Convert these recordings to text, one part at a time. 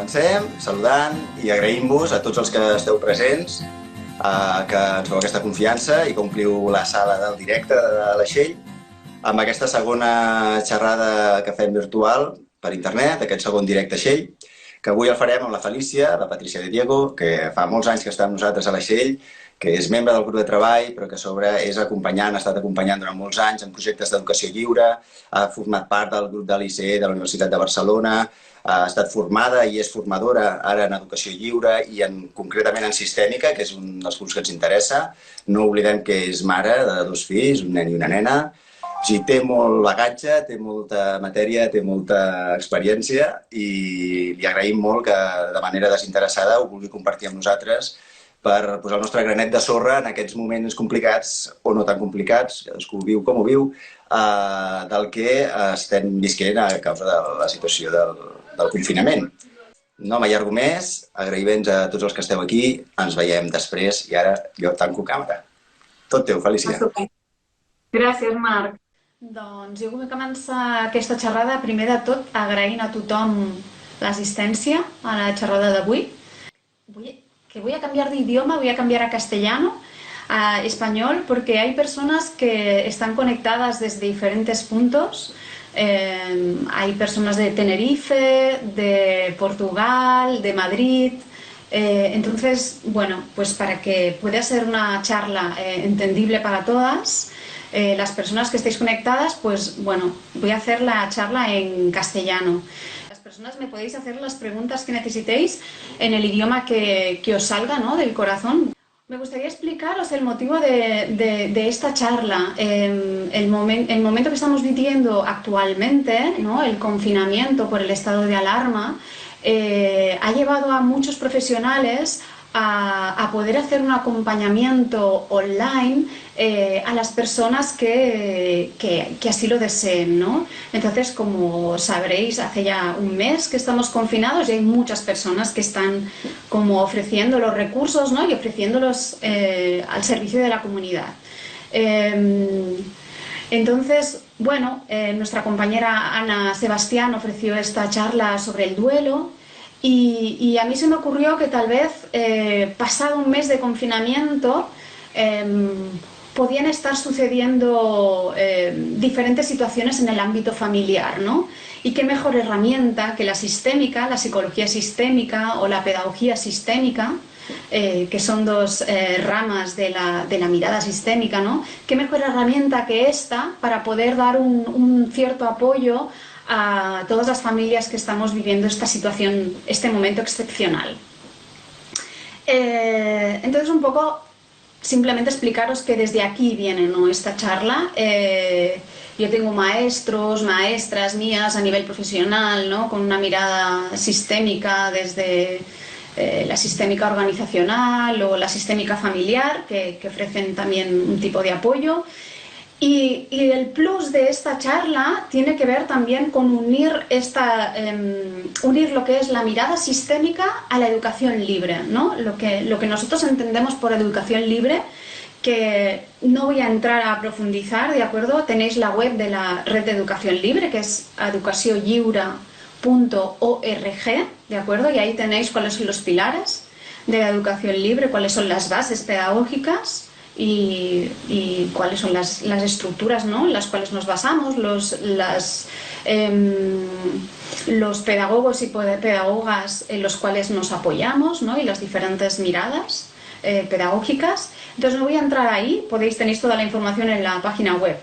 Comencem saludant i agraïm-vos a tots els que esteu presents, que ens feu aquesta confiança i que ompliu la sala del directe de l'Aixell amb aquesta segona xerrada que fem virtual per internet, aquest segon directe Aixell, que avui el farem amb la Felícia, la Patricia de Diego, que fa molts anys que està amb nosaltres a l'Aixell, que és membre del grup de treball, però que a sobre és acompanyant, ha estat acompanyant durant molts anys en projectes d'educació lliure, ha format part del grup de l'ICE de la Universitat de Barcelona, ha estat formada i és formadora ara en educació lliure i concretament en sistèmica, que és un dels punts que ens interessa. No oblidem que és mare de 2 fills, un nen i una nena. O sigui, té molt bagatge, té molta matèria, té molta experiència i li agraïm molt que de manera desinteressada ho vulgui compartir amb nosaltres per posar el nostre granet de sorra en aquests moments complicats o no tan complicats, cadascú viu com ho viu, del que estem visquent a causa de la situació del confinament. No m'allargo més, agraïments a tots els que esteu aquí, ens veiem després i ara jo tanco càmera. Tot teu, Felícia. Gràcies, Marc. Doncs jo vull començar aquesta xerrada, primer de tot, agraint a tothom l'assistència a la xerrada d'avui. Voy a cambiar de idioma, voy a cambiar a castellano, a español, porque hay personas que están conectadas desde diferentes puntos. Hay personas de Tenerife, de Portugal, de Madrid. Entonces, bueno, pues para que pueda ser una charla entendible para todas, las personas que estéis conectadas, pues bueno, voy a hacer la charla en castellano. Personas me podéis hacer las preguntas que necesitéis en el idioma que os salga, ¿no?, del corazón. Me gustaría explicaros el motivo de esta charla. El momento que estamos viviendo actualmente, ¿no?, el confinamiento por el estado de alarma, ha llevado a muchos profesionales a poder hacer un acompañamiento online a las personas que así lo deseen, ¿no? Entonces, como sabréis, hace ya un mes que estamos confinados y hay muchas personas que están como ofreciendo los recursos, ¿no?, y ofreciéndolos al servicio de la comunidad. Entonces, bueno, nuestra compañera Ana Sebastián ofreció esta charla sobre el duelo. Y a mí se me ocurrió que tal vez, pasado un mes de confinamiento, podían estar sucediendo diferentes situaciones en el ámbito familiar, ¿no? Y qué mejor herramienta que la sistémica, la psicología sistémica o la pedagogía sistémica, que son dos ramas de la mirada sistémica, ¿no? Qué mejor herramienta que esta para poder dar un cierto apoyo a todas las familias que estamos viviendo esta situación, este momento excepcional. Entonces, un poco, simplemente explicaros que desde aquí viene, ¿no?, esta charla. Yo tengo maestros, maestras mías a nivel profesional, ¿no?, con una mirada sistémica desde la sistémica organizacional o la sistémica familiar, que ofrecen también un tipo de apoyo. Y el plus de esta charla tiene que ver también con unir lo que es la mirada sistémica a la educación libre, ¿no? Lo que nosotros entendemos por educación libre, que no voy a entrar a profundizar, ¿de acuerdo? Tenéis la web de la Red de Educación Libre, que es educacionlliure.org, ¿de acuerdo? Y ahí tenéis cuáles son los pilares de la educación libre, cuáles son las bases pedagógicas y cuáles son las estructuras, ¿no?, en las cuales nos basamos, los pedagogos y pedagogas en los cuales nos apoyamos, ¿no?, y las diferentes miradas pedagógicas. Entonces no voy a entrar ahí, tenéis toda la información en la página web.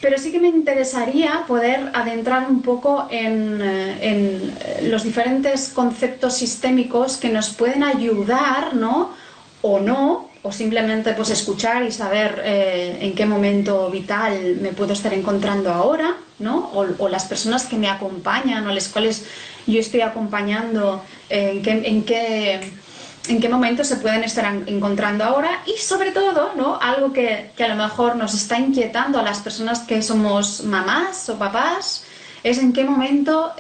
Pero sí que me interesaría poder adentrar un poco en los diferentes conceptos sistémicos que nos pueden ayudar, ¿no?, o simplemente pues escuchar y saber en qué momento vital me puedo estar encontrando ahora, ¿no?, o las personas que me acompañan o las cuales yo estoy acompañando, en qué momento se pueden estar encontrando ahora, y sobre todo, ¿no?, algo que a lo mejor nos está inquietando a las personas que somos mamás o papás, es en qué momento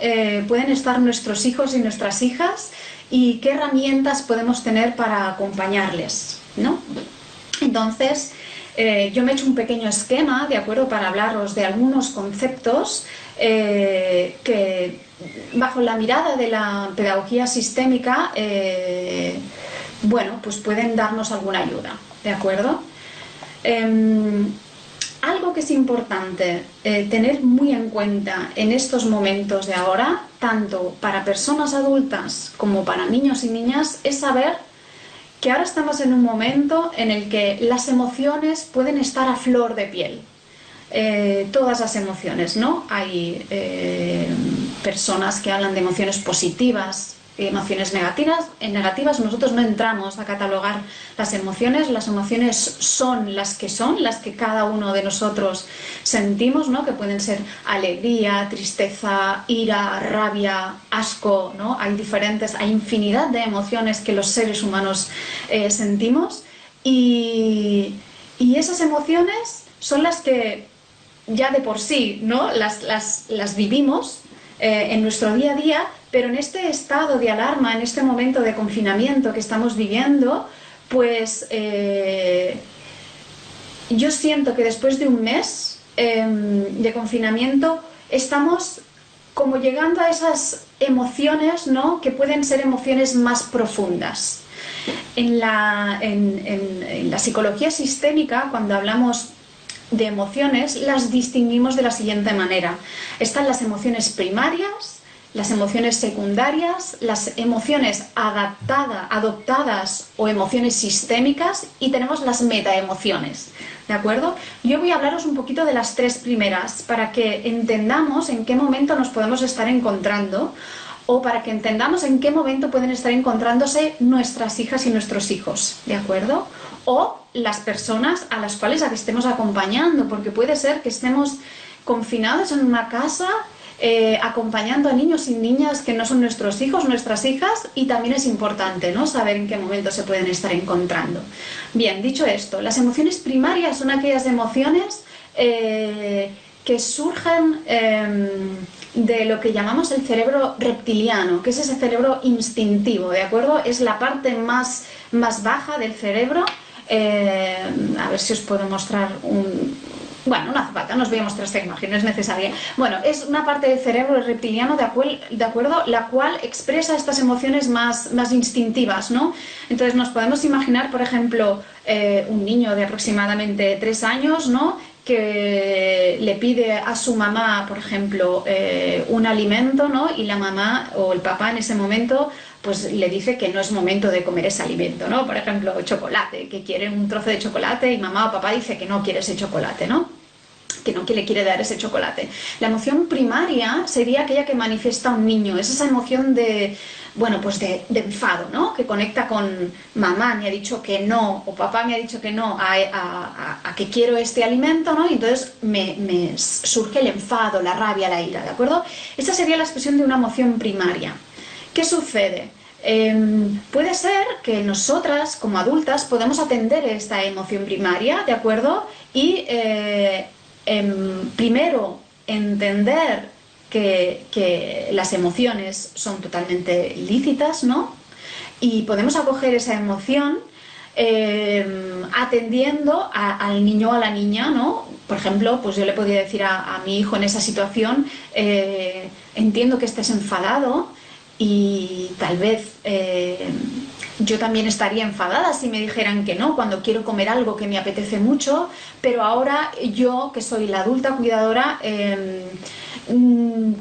pueden estar nuestros hijos y nuestras hijas y qué herramientas podemos tener para acompañarles, ¿no? Entonces, yo me he hecho un pequeño esquema, ¿de acuerdo?, para hablaros de algunos conceptos que bajo la mirada de la pedagogía sistémica, bueno, pues pueden darnos alguna ayuda, ¿de acuerdo? Algo que es importante tener muy en cuenta en estos momentos de ahora, tanto para personas adultas como para niños y niñas, es saber que ahora estamos en un momento en el que las emociones pueden estar a flor de piel. Todas las emociones, ¿no? Hay personas que hablan de emociones positivas, emociones negativas. En negativas nosotros no entramos a catalogar las emociones son las que cada uno de nosotros sentimos, ¿no? Que pueden ser alegría, tristeza, ira, rabia, asco, ¿no? Hay infinidad de emociones que los seres humanos sentimos, y esas emociones son las que ya de por sí, ¿no? las vivimos en nuestro día a día, pero en este estado de alarma, en este momento de confinamiento que estamos viviendo, pues yo siento que después de un mes de confinamiento estamos como llegando a esas emociones, ¿no? Que pueden ser emociones más profundas. En la psicología sistémica, cuando hablamos de emociones, las distinguimos de la siguiente manera. Están las emociones primarias, las emociones secundarias, las emociones adoptadas o emociones sistémicas, y tenemos las metaemociones, ¿de acuerdo? Yo voy a hablaros un poquito de las tres primeras para que entendamos en qué momento nos podemos estar encontrando, o para que entendamos en qué momento pueden estar encontrándose nuestras hijas y nuestros hijos, ¿de acuerdo? O las personas a las cuales estemos acompañando, porque puede ser que estemos confinados en una casa acompañando a niños y niñas que no son nuestros hijos, nuestras hijas, y también es importante, ¿no?, saber en qué momento se pueden estar encontrando. Bien, dicho esto, las emociones primarias son aquellas emociones que surgen de lo que llamamos el cerebro reptiliano, que es ese cerebro instintivo, ¿de acuerdo? Es la parte más baja del cerebro. A ver si os puedo mostrar bueno, no hace falta, no os voy a mostrar esta imagen, no es necesaria. Bueno, es una parte del cerebro reptiliano, de acuerdo, la cual expresa estas emociones más instintivas, ¿no? Entonces nos podemos imaginar, por ejemplo, un niño de aproximadamente 3 años, ¿no?, que le pide a su mamá, por ejemplo, un alimento, ¿no?, y la mamá o el papá en ese momento pues le dice que no es momento de comer ese alimento, ¿no? Por ejemplo, chocolate, que quiere un trozo de chocolate y mamá o papá dice que no quiere ese chocolate, ¿no?, que no le quiere dar ese chocolate. La emoción primaria sería aquella que manifiesta un niño, es esa emoción de, bueno, pues de enfado, ¿no?, que conecta con mamá me ha dicho que no, o papá me ha dicho que no a que quiero este alimento, ¿no?, y entonces me surge el enfado, la rabia, la ira, ¿de acuerdo? Esa sería la expresión de una emoción primaria. ¿Qué sucede? Puede ser que nosotras, como adultas, podemos atender esta emoción primaria, ¿de acuerdo? Y primero entender que las emociones son totalmente lícitas, ¿no? Y podemos acoger esa emoción atendiendo al niño o a la niña, ¿no? Por ejemplo, pues yo le podría decir a mi hijo en esa situación, entiendo que estés enfadado, y tal vez yo también estaría enfadada si me dijeran que no cuando quiero comer algo que me apetece mucho, pero ahora yo, que soy la adulta cuidadora,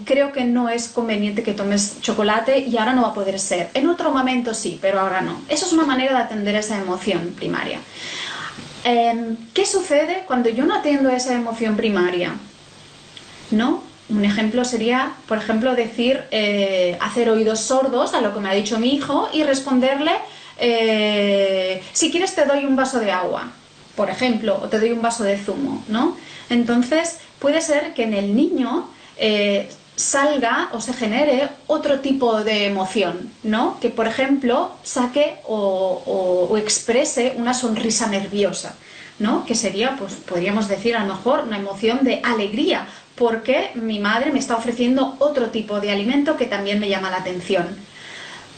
creo que no es conveniente que tomes chocolate y ahora no va a poder ser. En otro momento sí, pero ahora no. Eso es una manera de atender esa emoción primaria. ¿Qué sucede cuando yo no atiendo esa emoción primaria? ¿No? Un ejemplo sería, por ejemplo, decir, hacer oídos sordos a lo que me ha dicho mi hijo y responderle, si quieres te doy un vaso de agua, por ejemplo, o te doy un vaso de zumo, ¿no? Entonces, puede ser que en el niño salga o se genere otro tipo de emoción, ¿no? Que, por ejemplo, saque o exprese una sonrisa nerviosa, ¿no? Que sería, pues podríamos decir a lo mejor una emoción de alegría, porque mi madre me está ofreciendo otro tipo de alimento que también me llama la atención.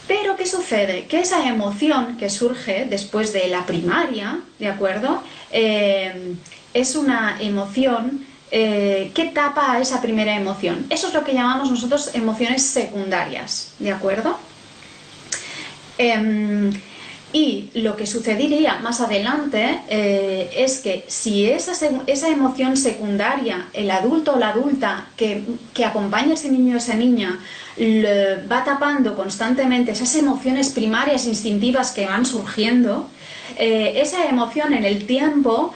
Pero ¿qué sucede? Que esa emoción que surge después de la primaria, ¿de acuerdo? Es una emoción que tapa a esa primera emoción. Eso es lo que llamamos nosotros emociones secundarias, ¿de acuerdo? Y lo que sucedería más adelante es que si esa emoción secundaria, el adulto o la adulta que acompaña a ese niño o esa niña, va tapando constantemente esas emociones primarias instintivas que van surgiendo, esa emoción en el tiempo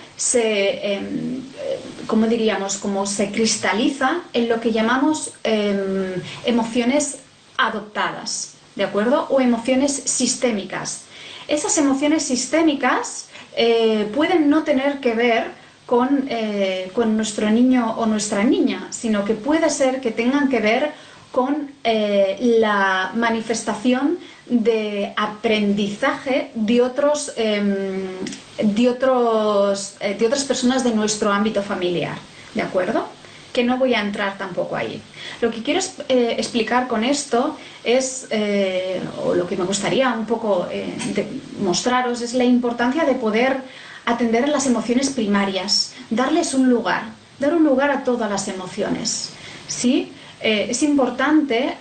¿cómo diríamos? Como se cristaliza en lo que llamamos emociones adoptadas, ¿de acuerdo? O emociones sistémicas. Esas emociones sistémicas pueden no tener que ver con nuestro niño o nuestra niña, sino que puede ser que tengan que ver con la manifestación de aprendizaje de otras personas de nuestro ámbito familiar, ¿de acuerdo? Que no voy a entrar tampoco ahí. Lo que quiero explicar con esto es, o lo que me gustaría un poco mostraros, es la importancia de poder atender a las emociones primarias, darles un lugar, dar un lugar a todas las emociones, ¿sí? Es importante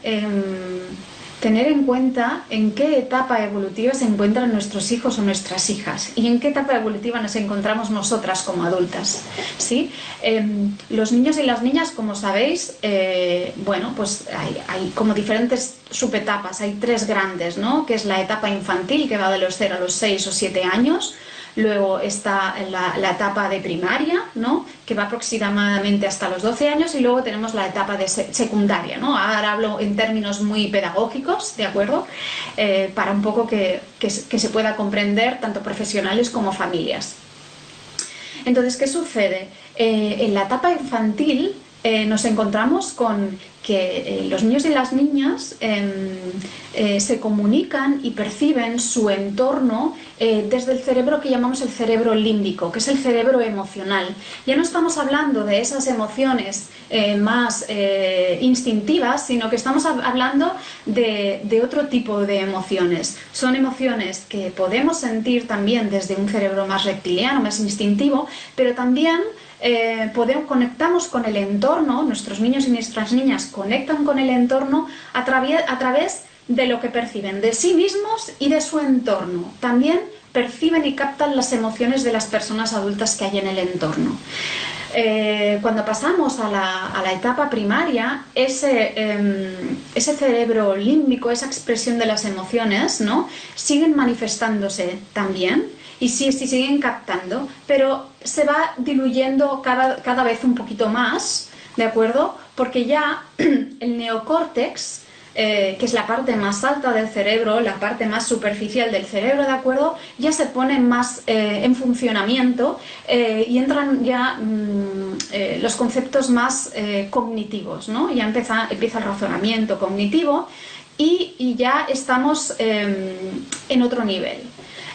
tener en cuenta en qué etapa evolutiva se encuentran nuestros hijos o nuestras hijas y en qué etapa evolutiva nos encontramos nosotras como adultas, ¿sí? Los niños y las niñas, como sabéis, bueno, pues hay como diferentes subetapas, hay 3 grandes, ¿no? Que es la etapa infantil, que va de los 0 a los 6 o 7 años. Luego está la etapa de primaria, ¿no? Que va aproximadamente hasta los 12 años, y luego tenemos la etapa de secundaria, ¿no? Ahora hablo en términos muy pedagógicos, ¿de acuerdo? Para un poco que se pueda comprender tanto profesionales como familias. Entonces, ¿qué sucede? En la etapa infantil nos encontramos con que los niños y las niñas se comunican y perciben su entorno desde el cerebro que llamamos el cerebro límbico, que es el cerebro emocional. Ya no estamos hablando de esas emociones más instintivas, sino que estamos hablando de otro tipo de emociones. Son emociones que podemos sentir también desde un cerebro más reptiliano, más instintivo, pero también conectamos con el entorno. Nuestros niños y nuestras niñas conectan con el entorno a través de lo que perciben de sí mismos y de su entorno. También perciben y captan las emociones de las personas adultas que hay en el entorno. Cuando pasamos a la etapa primaria, ese cerebro límbico, esa expresión de las emociones, ¿no? Siguen manifestándose también y sí siguen captando, pero se va diluyendo cada vez un poquito más, ¿de acuerdo? Porque ya el neocórtex, que es la parte más alta del cerebro, la parte más superficial del cerebro, ¿de acuerdo? Ya se pone más en funcionamiento y entran ya los conceptos más cognitivos, ¿no? Ya empieza el razonamiento cognitivo y ya estamos en otro nivel.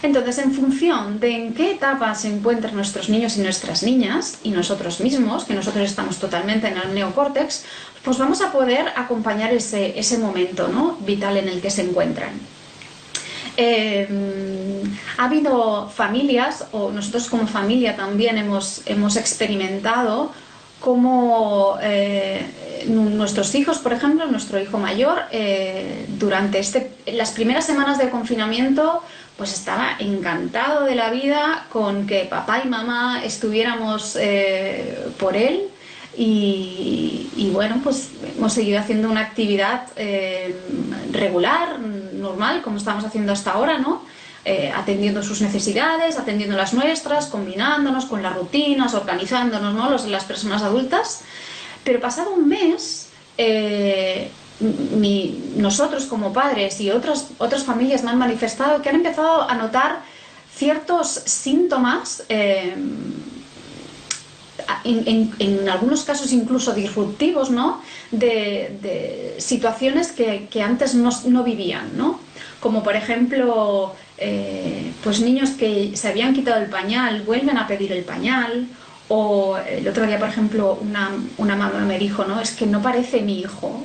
Entonces, en función de en qué etapa se encuentran nuestros niños y nuestras niñas, y nosotros mismos, que nosotros estamos totalmente en el neocórtex, pues vamos a poder acompañar ese momento, ¿no? Vital en el que se encuentran. Ha habido familias, o nosotros como familia también hemos experimentado cómo nuestros hijos, por ejemplo, nuestro hijo mayor, durante las primeras semanas de confinamiento, pues estaba encantado de la vida con que papá y mamá estuviéramos por él. Y bueno, pues hemos seguido haciendo una actividad regular, normal, como estamos haciendo hasta ahora, ¿no? Atendiendo sus necesidades, atendiendo las nuestras, combinándonos con las rutinas, organizándonos, ¿no? Las personas adultas. Pero pasado un mes, nosotros como padres y otras familias me han manifestado que han empezado a notar ciertos síntomas, en algunos casos incluso disruptivos, ¿no? de situaciones que antes no vivían, ¿no? Como por ejemplo, pues niños que se habían quitado el pañal vuelven a pedir el pañal. O el otro día, por ejemplo, una mamá me dijo, ¿no? Es que no parece mi hijo,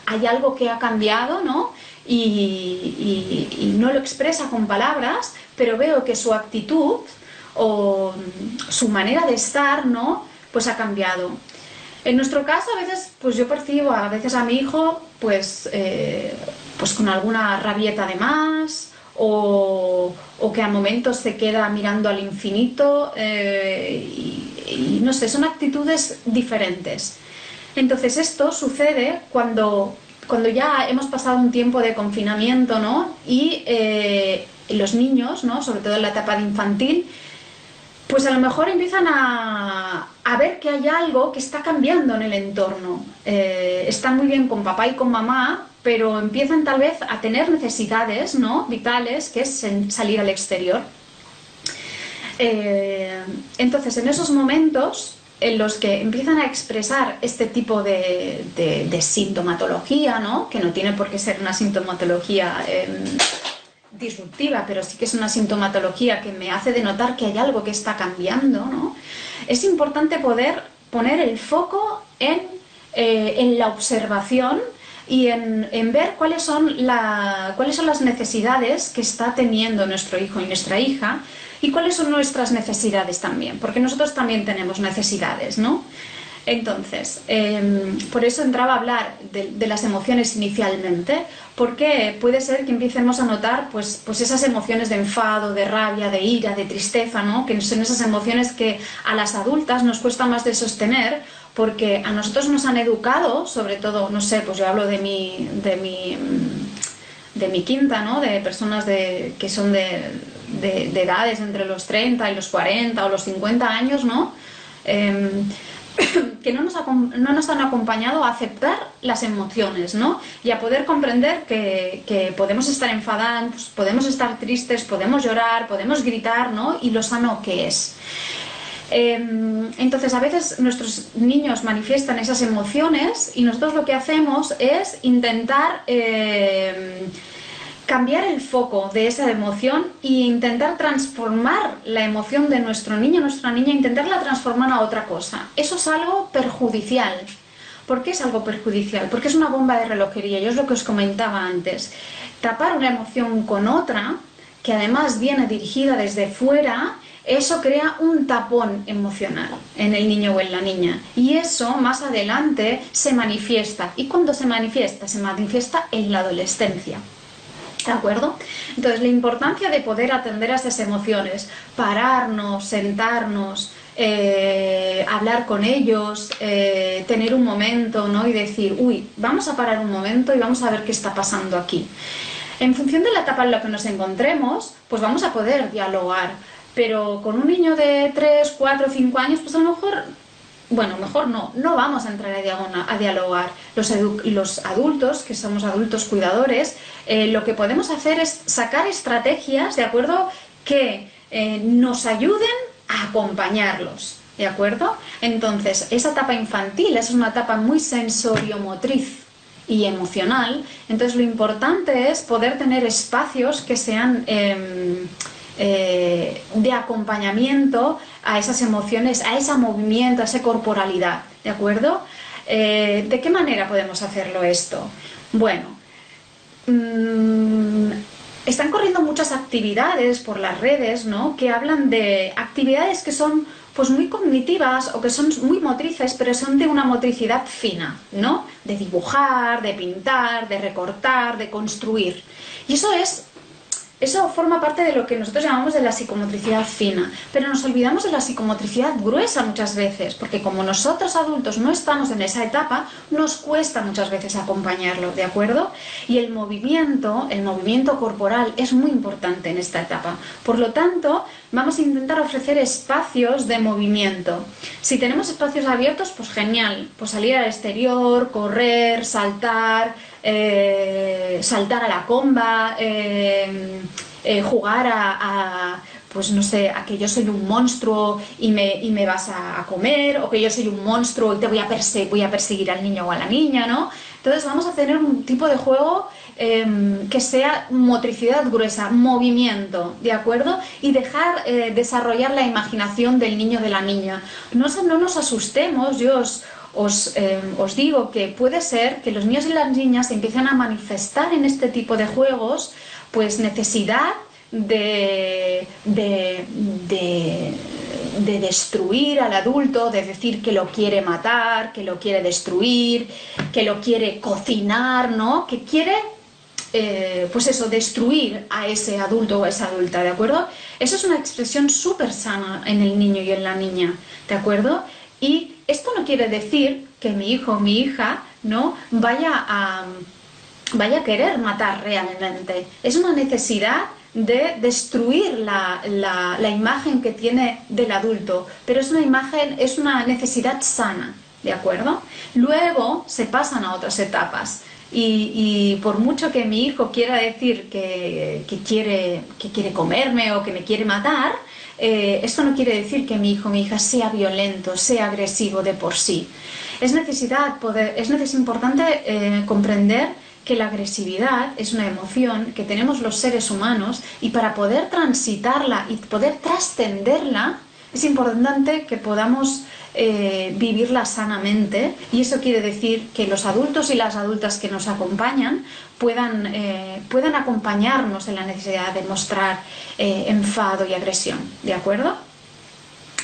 hay algo que ha cambiado, ¿no? y no lo expresa con palabras, pero veo que su actitud o su manera de estar, ¿no? Pues ha cambiado. En nuestro caso, a veces, pues yo percibo a veces a mi hijo, pues con alguna rabieta de más, o que a momentos se queda mirando al infinito, y no sé, son actitudes diferentes. Entonces esto sucede cuando ya hemos pasado un tiempo de confinamiento, ¿no? Y los niños, ¿no? Sobre todo en la etapa de infantil, pues a lo mejor empiezan a ver que hay algo que está cambiando en el entorno. Están muy bien con papá y con mamá, pero empiezan tal vez a tener necesidades, ¿no? Vitales, que es salir al exterior. Entonces, en esos momentos en los que empiezan a expresar este tipo de sintomatología, ¿no? Que no tiene por qué ser una sintomatología disruptiva, pero sí que es una sintomatología que me hace denotar que hay algo que está cambiando, ¿no? Es importante poder poner el foco en la observación y en ver cuáles son las necesidades que está teniendo nuestro hijo y nuestra hija, y cuáles son nuestras necesidades también, porque nosotros también tenemos necesidades, ¿no? Entonces, por eso entraba a hablar de las emociones inicialmente, porque puede ser que empecemos a notar pues esas emociones de enfado, de rabia, de ira, de tristeza, ¿no? Que son esas emociones que a las adultas nos cuesta más de sostener, porque a nosotros nos han educado, sobre todo, no sé, pues yo hablo de mi quinta, ¿no? De personas que son de edades entre los 30 y los 40 o los 50 años, ¿no? Que no nos han acompañado a aceptar las emociones, ¿no? Y a poder comprender que podemos estar enfadados, podemos estar tristes, podemos llorar, podemos gritar, ¿no? Y lo sano que es. Entonces a veces nuestros niños manifiestan esas emociones y nosotros lo que hacemos es intentar cambiar el foco de esa emoción e intentar transformar la emoción de nuestro niño o nuestra niña, intentarla transformar a otra cosa. Eso es algo perjudicial. ¿Por qué es algo perjudicial? Porque es una bomba de relojería, yo es lo que os comentaba antes. Tapar una emoción con otra, que además viene dirigida desde fuera, eso crea un tapón emocional en el niño o en la niña. Y eso más adelante se manifiesta. ¿Y cuando se manifiesta? Se manifiesta en la adolescencia. ¿De acuerdo? Entonces, la importancia de poder atender a esas emociones, pararnos, sentarnos, hablar con ellos, tener un momento, ¿no? Y decir, uy, vamos a parar un momento y vamos a ver qué está pasando aquí. En función de la etapa en la que nos encontremos, pues vamos a poder dialogar. Pero con un niño de 3, 4, 5 años, pues a lo mejor... Bueno, mejor no vamos a entrar a dialogar. Los adultos, que somos adultos cuidadores, lo que podemos hacer es sacar estrategias, ¿de acuerdo?, que nos ayuden a acompañarlos, ¿de acuerdo? Entonces, esa etapa infantil es una etapa muy sensorio-motriz y emocional, entonces lo importante es poder tener espacios que sean... de acompañamiento a esas emociones, a ese movimiento, a esa corporalidad, ¿de acuerdo? ¿De qué manera podemos hacerlo esto? Bueno, están corriendo muchas actividades por las redes, ¿no?, que hablan de actividades que son pues muy cognitivas o que son muy motrices, pero son de una motricidad fina, ¿no? De dibujar, de pintar, de recortar, de construir. Y eso forma parte de lo que nosotros llamamos de la psicomotricidad fina, pero nos olvidamos de la psicomotricidad gruesa muchas veces, porque como nosotros adultos no estamos en esa etapa, nos cuesta muchas veces acompañarlo, ¿de acuerdo? Y el movimiento corporal es muy importante en esta etapa. Por lo tanto, vamos a intentar ofrecer espacios de movimiento. Si tenemos espacios abiertos, pues genial, pues salir al exterior, correr, saltar a la comba, jugar pues no sé, a que yo soy un monstruo y me vas a comer, o que yo soy un monstruo y te voy a perseguir al niño o a la niña, ¿no? Entonces vamos a tener un tipo de juego que sea motricidad gruesa, movimiento, ¿de acuerdo? Y dejar desarrollar la imaginación del niño o de la niña. No nos asustemos, yo os digo que puede ser que los niños y las niñas empiecen a manifestar en este tipo de juegos pues necesidad de destruir al adulto, de decir que lo quiere matar, que lo quiere destruir, que lo quiere cocinar, ¿no? Que quiere, pues eso, destruir a ese adulto o a esa adulta, ¿de acuerdo? Eso es una expresión súper sana en el niño y en la niña, ¿de acuerdo? Y esto no quiere decir que mi hijo o mi hija, ¿no?, vaya a querer matar realmente. Es una necesidad de destruir la imagen que tiene del adulto, pero es una necesidad sana, ¿de acuerdo? Luego se pasan a otras etapas y por mucho que mi hijo quiera decir que quiere comerme o que me quiere matar, esto no quiere decir que mi hijo o mi hija sea violento, sea agresivo de por sí. Es importante comprender que la agresividad es una emoción que tenemos los seres humanos y para poder transitarla y poder trascenderla es importante que podamos vivirla sanamente, y eso quiere decir que los adultos y las adultas que nos acompañan puedan acompañarnos en la necesidad de mostrar enfado y agresión, ¿de acuerdo?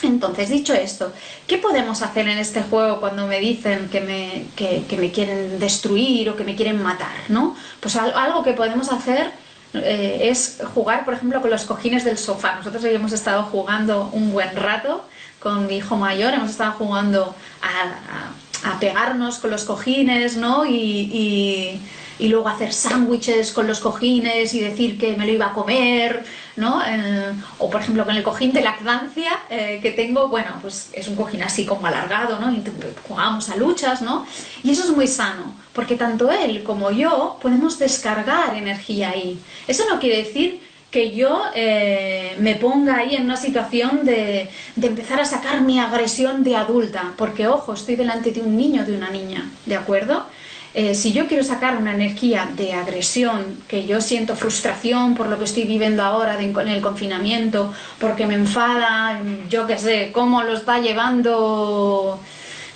Entonces, dicho esto, ¿qué podemos hacer en este juego cuando me dicen que me quieren destruir o que me quieren matar, ¿no? Pues algo que podemos hacer es jugar, por ejemplo, con los cojines del sofá. Nosotros hoy hemos estado jugando un buen rato con mi hijo mayor, hemos estado jugando a pegarnos con los cojines, ¿no? Y luego hacer sándwiches con los cojines y decir que me lo iba a comer, ¿no? O por ejemplo con el cojín de lactancia que tengo, bueno, pues es un cojín así como alargado, ¿no? Y jugamos a luchas, ¿no? Y eso es muy sano, porque tanto él como yo podemos descargar energía ahí. Eso no quiere decir que yo me ponga ahí en una situación de empezar a sacar mi agresión de adulta, porque ojo, estoy delante de un niño o de una niña, ¿de acuerdo? Si yo quiero sacar una energía de agresión, que yo siento frustración por lo que estoy viviendo ahora en el confinamiento, porque me enfada, yo qué sé, cómo lo está llevando,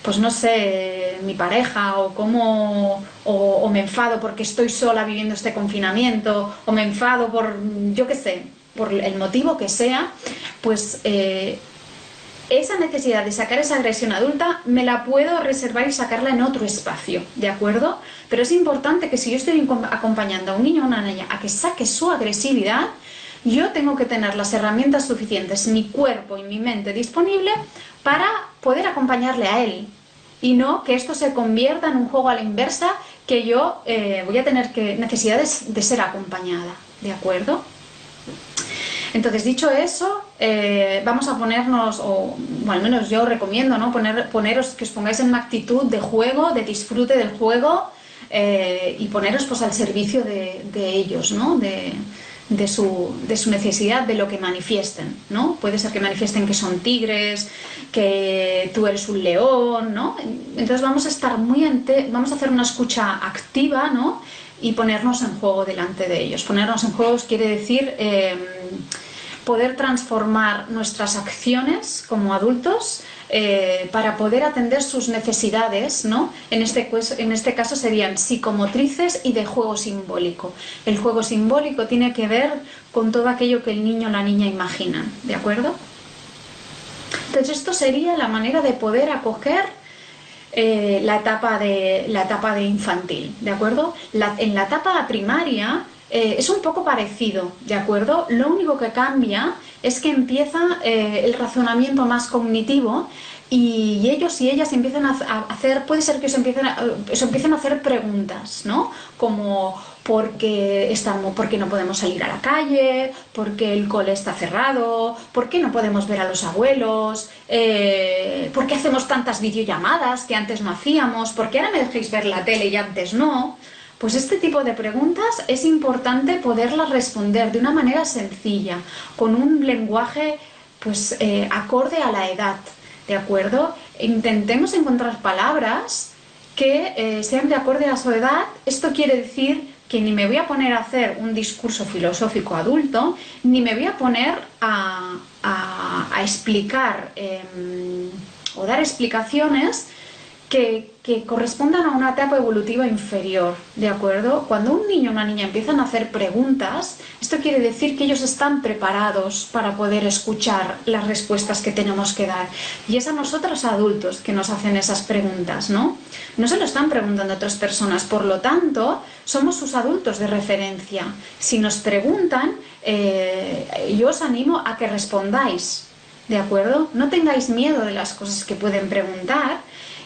pues no sé, mi pareja, o me enfado porque estoy sola viviendo este confinamiento, o me enfado por, yo qué sé, por el motivo que sea, pues esa necesidad de sacar esa agresión adulta me la puedo reservar y sacarla en otro espacio, ¿de acuerdo? Pero es importante que si yo estoy acompañando a un niño o una niña a que saque su agresividad, yo tengo que tener las herramientas suficientes, mi cuerpo y mi mente disponible para poder acompañarle a él. Y no que esto se convierta en un juego a la inversa, que yo voy a tener necesidades de ser acompañada, ¿de acuerdo? Entonces, dicho eso, vamos a ponernos, o al menos yo recomiendo, ¿no?, poneros, que os pongáis en una actitud de juego, de disfrute del juego, y poneros pues al servicio de ellos, ¿no?, de su necesidad, de lo que manifiesten, ¿no? Puede ser que manifiesten que son tigres, que tú eres un león, ¿no? Entonces vamos a estar vamos a hacer una escucha activa, ¿no?, y ponernos en juego delante de ellos. Ponernos en juego quiere decir poder transformar nuestras acciones como adultos para poder atender sus necesidades, ¿no? En este caso serían psicomotrices y de juego simbólico. El juego simbólico tiene que ver con todo aquello que el niño o la niña imaginan, ¿de acuerdo? Entonces esto sería la manera de poder acoger la etapa de infantil, ¿de acuerdo? En la etapa primaria es un poco parecido, ¿de acuerdo? Lo único que cambia es que empieza el razonamiento más cognitivo, y ellos y ellas empiezan a hacer, puede ser que se empiecen a hacer preguntas, ¿no? Como ¿por qué no podemos salir a la calle? ¿Por qué el cole está cerrado? ¿Por qué no podemos ver a los abuelos? ¿Por qué hacemos tantas videollamadas que antes no hacíamos? ¿Por qué ahora me dejéis ver la tele y antes no? Pues este tipo de preguntas es importante poderlas responder de una manera sencilla, con un lenguaje pues acorde a la edad, ¿de acuerdo? Intentemos encontrar palabras que sean de acorde a su edad. Esto quiere decir que ni me voy a poner a hacer un discurso filosófico adulto, ni me voy a poner a explicar o dar explicaciones que correspondan a una etapa evolutiva inferior, ¿de acuerdo? Cuando un niño o una niña empiezan a hacer preguntas, esto quiere decir que ellos están preparados para poder escuchar las respuestas que tenemos que dar. Y es a nosotros adultos que nos hacen esas preguntas, ¿no? No se lo están preguntando a otras personas, por lo tanto, somos sus adultos de referencia. Si nos preguntan, yo os animo a que respondáis, ¿de acuerdo? No tengáis miedo de las cosas que pueden preguntar.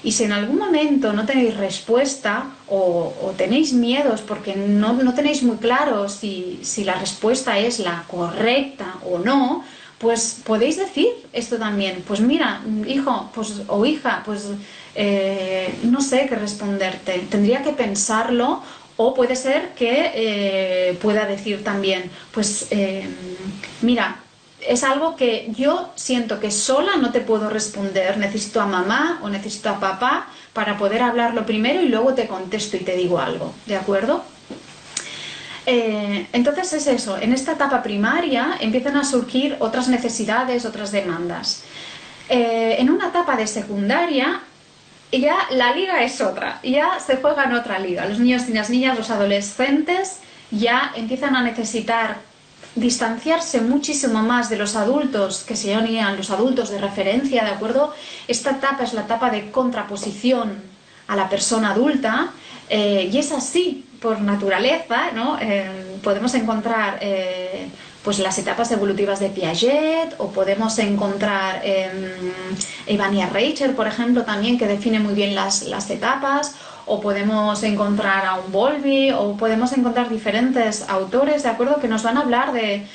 Y si en algún momento no tenéis respuesta o tenéis miedos porque no tenéis muy claro si la respuesta es la correcta o no, pues podéis decir esto también. Pues mira, hijo pues, o hija, pues no sé qué responderte. Tendría que pensarlo, o puede ser que pueda decir también, pues mira, es algo que yo siento que sola no te puedo responder, necesito a mamá o necesito a papá para poder hablarlo primero y luego te contesto y te digo algo, ¿de acuerdo? Entonces es eso, en esta etapa primaria empiezan a surgir otras necesidades, otras demandas. En una etapa de secundaria ya la liga es otra, ya se juega en otra liga. Los niños y las niñas, los adolescentes ya empiezan a necesitar distanciarse muchísimo más de los adultos que se llaman los adultos de referencia, ¿de acuerdo? Esta etapa es la etapa de contraposición a la persona adulta, y es así por naturaleza, ¿no? Podemos encontrar pues las etapas evolutivas de Piaget, o podemos encontrar Ivania Reicher, por ejemplo, también, que define muy bien las etapas, o podemos encontrar a un Bowlby, o podemos encontrar diferentes autores, ¿de acuerdo?, que nos van a hablar de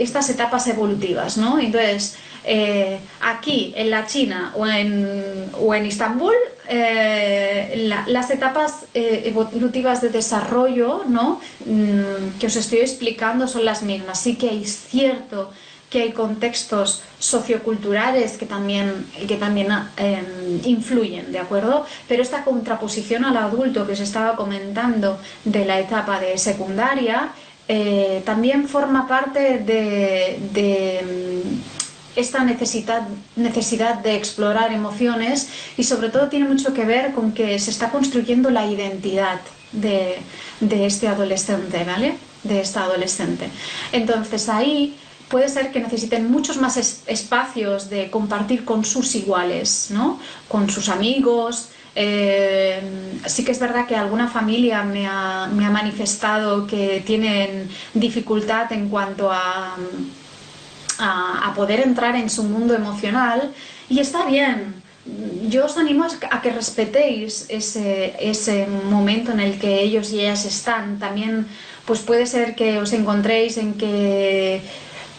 estas etapas evolutivas, ¿no? Entonces, aquí, en la China o en Istambul, las etapas evolutivas de desarrollo, ¿no?, que os estoy explicando son las mismas. Sí que es cierto que hay contextos socioculturales que también influyen, ¿de acuerdo? Pero esta contraposición al adulto que os estaba comentando de la etapa de secundaria también forma parte de esta necesidad de explorar emociones, y sobre todo tiene mucho que ver con que se está construyendo la identidad de este adolescente, ¿vale? De esta adolescente. Entonces ahí puede ser que necesiten muchos más espacios de compartir con sus iguales, ¿no? Con sus amigos. Sí que es verdad que alguna familia me ha manifestado que tienen dificultad en cuanto a poder entrar en su mundo emocional, y está bien. Yo os animo a que respetéis ese momento en el que ellos y ellas están. También pues puede ser que os encontréis en que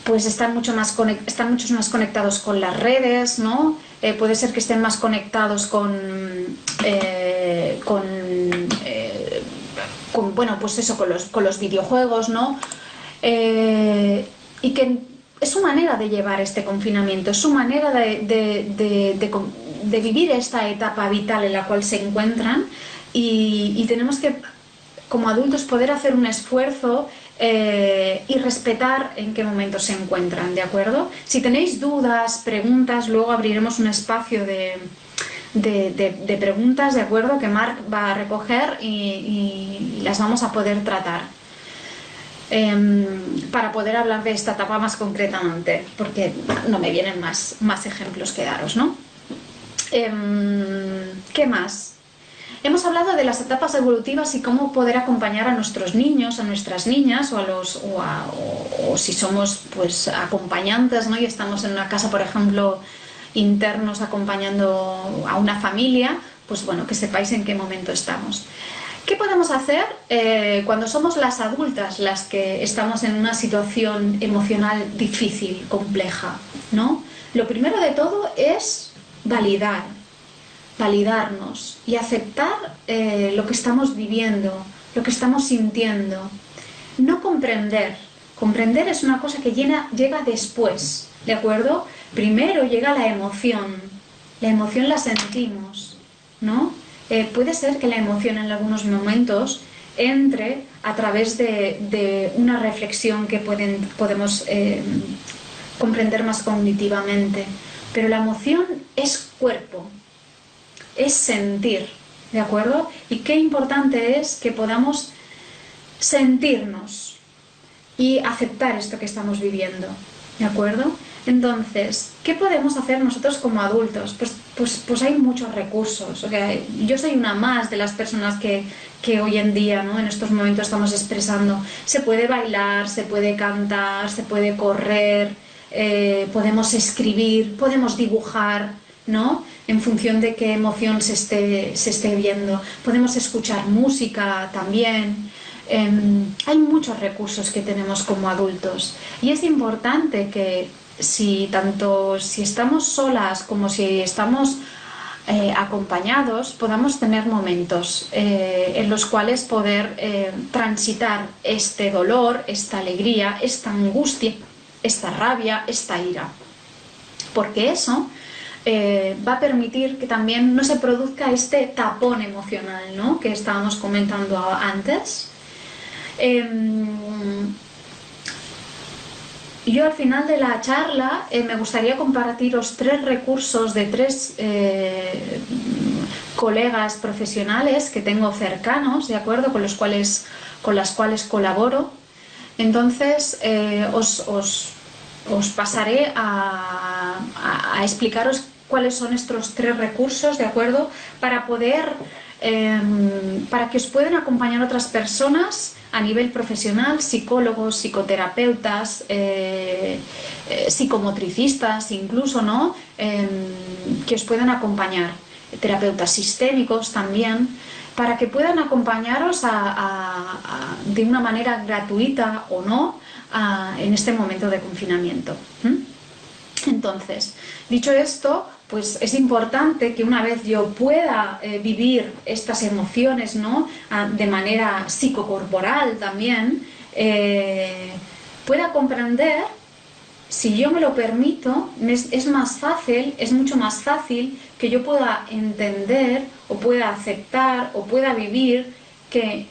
pues están mucho más conectados con las redes, ¿no? Puede ser que estén más conectados con bueno, pues eso, con los videojuegos, ¿no? Y que es su manera de llevar este confinamiento, es su manera de vivir esta etapa vital en la cual se encuentran, y tenemos que, como adultos, poder hacer un esfuerzo y respetar en qué momento se encuentran, ¿de acuerdo? Si tenéis dudas, preguntas, luego abriremos un espacio de preguntas, ¿de acuerdo?, que Marc va a recoger y las vamos a poder tratar para poder hablar de esta etapa más concretamente, porque no me vienen más ejemplos que daros, ¿no? ¿Qué más? Hemos hablado de las etapas evolutivas y cómo poder acompañar a nuestros niños, a nuestras niñas, o si somos pues acompañantes, ¿no?, y estamos en una casa, por ejemplo, internos acompañando a una familia, pues bueno, que sepáis en qué momento estamos. ¿Qué podemos hacer cuando somos las adultas las que estamos en una situación emocional difícil, compleja, ¿no? Lo primero de todo es validarnos y aceptar lo que estamos viviendo, lo que estamos sintiendo. No comprender. Comprender es una cosa que llega después, ¿de acuerdo? Primero llega la emoción la sentimos, ¿no? Puede ser que la emoción en algunos momentos entre a través de una reflexión que podemos comprender más cognitivamente, pero la emoción es cuerpo. es sentir, ¿de acuerdo? Y qué importante es que podamos sentirnos y aceptar esto que estamos viviendo, ¿de acuerdo? Entonces, ¿qué podemos hacer nosotros como adultos? Pues hay muchos recursos. O sea, yo soy una más de las personas que hoy en día, ¿no?, en estos momentos estamos expresando. Se puede bailar, se puede cantar, se puede correr, podemos escribir, podemos dibujar, ¿no?, en función de qué emoción se esté viendo. Podemos escuchar música también. Hay muchos recursos que tenemos como adultos y es importante que tanto si estamos solas como si estamos acompañados, podamos tener momentos en los cuales poder transitar este dolor, esta alegría, esta angustia, esta rabia, esta ira, porque eso va a permitir que también no se produzca este tapón emocional, ¿no?, que estábamos comentando antes. Yo al final de la charla me gustaría compartiros 3 recursos de 3 colegas profesionales que tengo cercanos, ¿de acuerdo?, con las cuales colaboro. Entonces os pasaré a explicaros cuáles son estos 3 recursos, ¿de acuerdo?, para que os puedan acompañar otras personas a nivel profesional, psicólogos, psicoterapeutas, psicomotricistas incluso, ¿no?, que os puedan acompañar, terapeutas sistémicos también, para que puedan acompañaros de una manera gratuita o no en este momento de confinamiento. Entonces, dicho esto, pues es importante que una vez yo pueda vivir estas emociones, ¿no?, de manera psicocorporal también, pueda comprender, si yo me lo permito, es mucho más fácil que yo pueda entender o pueda aceptar o pueda vivir que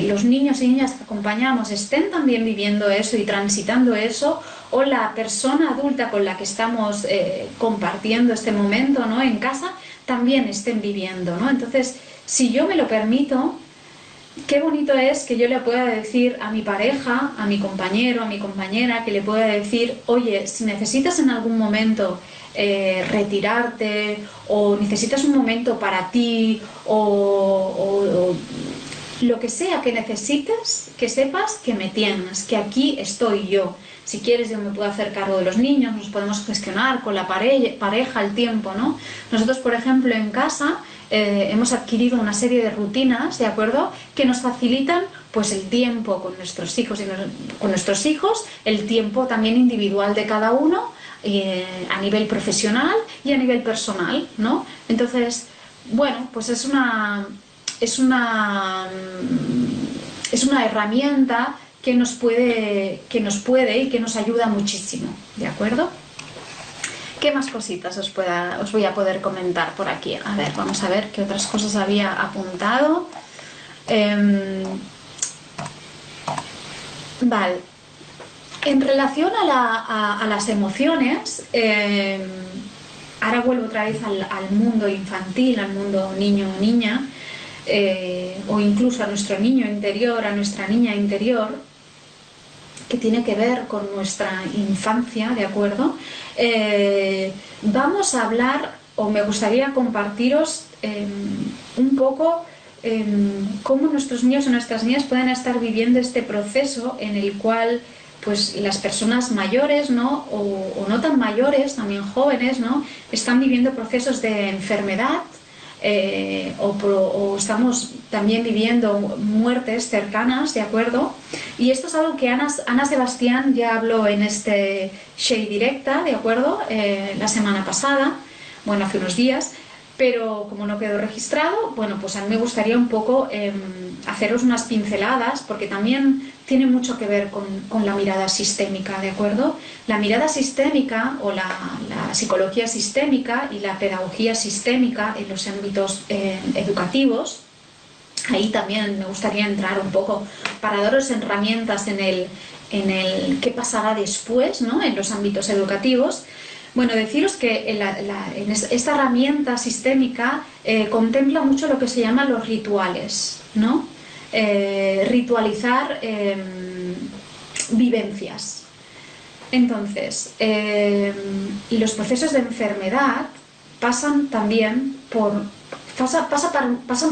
los niños y niñas que acompañamos estén también viviendo eso y transitando eso, o la persona adulta con la que estamos compartiendo este momento, ¿no?, en casa, también estén viviendo, ¿no? Entonces, si yo me lo permito, qué bonito es que yo le pueda decir a mi pareja, a mi compañero, a mi compañera, que le pueda decir, oye, si necesitas en algún momento retirarte, o necesitas un momento para ti, o lo que sea que necesites, que sepas que me tienes, que aquí estoy yo. Si quieres, yo me puedo hacer cargo de los niños, nos podemos gestionar con la pareja el tiempo, ¿no? Nosotros, por ejemplo, en casa hemos adquirido una serie de rutinas, ¿de acuerdo?, que nos facilitan pues el tiempo con nuestros hijos el tiempo también individual de cada uno, a nivel profesional y a nivel personal, ¿no? Entonces, bueno, pues es una herramienta que nos puede y que nos ayuda muchísimo, ¿de acuerdo? ¿Qué más cositas os voy a poder comentar por aquí? A ver, vamos a ver qué otras cosas había apuntado. Vale. En relación a las emociones, ahora vuelvo otra vez al mundo infantil, al mundo niño o niña, o incluso a nuestro niño interior, a nuestra niña interior, que tiene que ver con nuestra infancia, ¿de acuerdo? Vamos a hablar, o me gustaría compartiros un poco cómo nuestros niños o nuestras niñas pueden estar viviendo este proceso en el cual pues las personas mayores, ¿no?, o no tan mayores, también jóvenes, ¿no?, están viviendo procesos de enfermedad, o estamos también viviendo muertes cercanas, ¿de acuerdo? Y esto es algo que Ana Sebastián ya habló en este Shey Directa, ¿de acuerdo?, la semana pasada, bueno, hace unos días, pero como no quedó registrado, bueno, pues a mí me gustaría un poco haceros unas pinceladas, porque también tiene mucho que ver con la mirada sistémica, ¿de acuerdo? La mirada sistémica, o la psicología sistémica y la pedagogía sistémica en los ámbitos educativos, ahí también me gustaría entrar un poco para daros herramientas en el qué pasará después, ¿no?, en los ámbitos educativos. Bueno, deciros que esta herramienta sistémica contempla mucho lo que se llaman los rituales, ¿no? Ritualizar vivencias. Entonces, los procesos de enfermedad pasan también pasan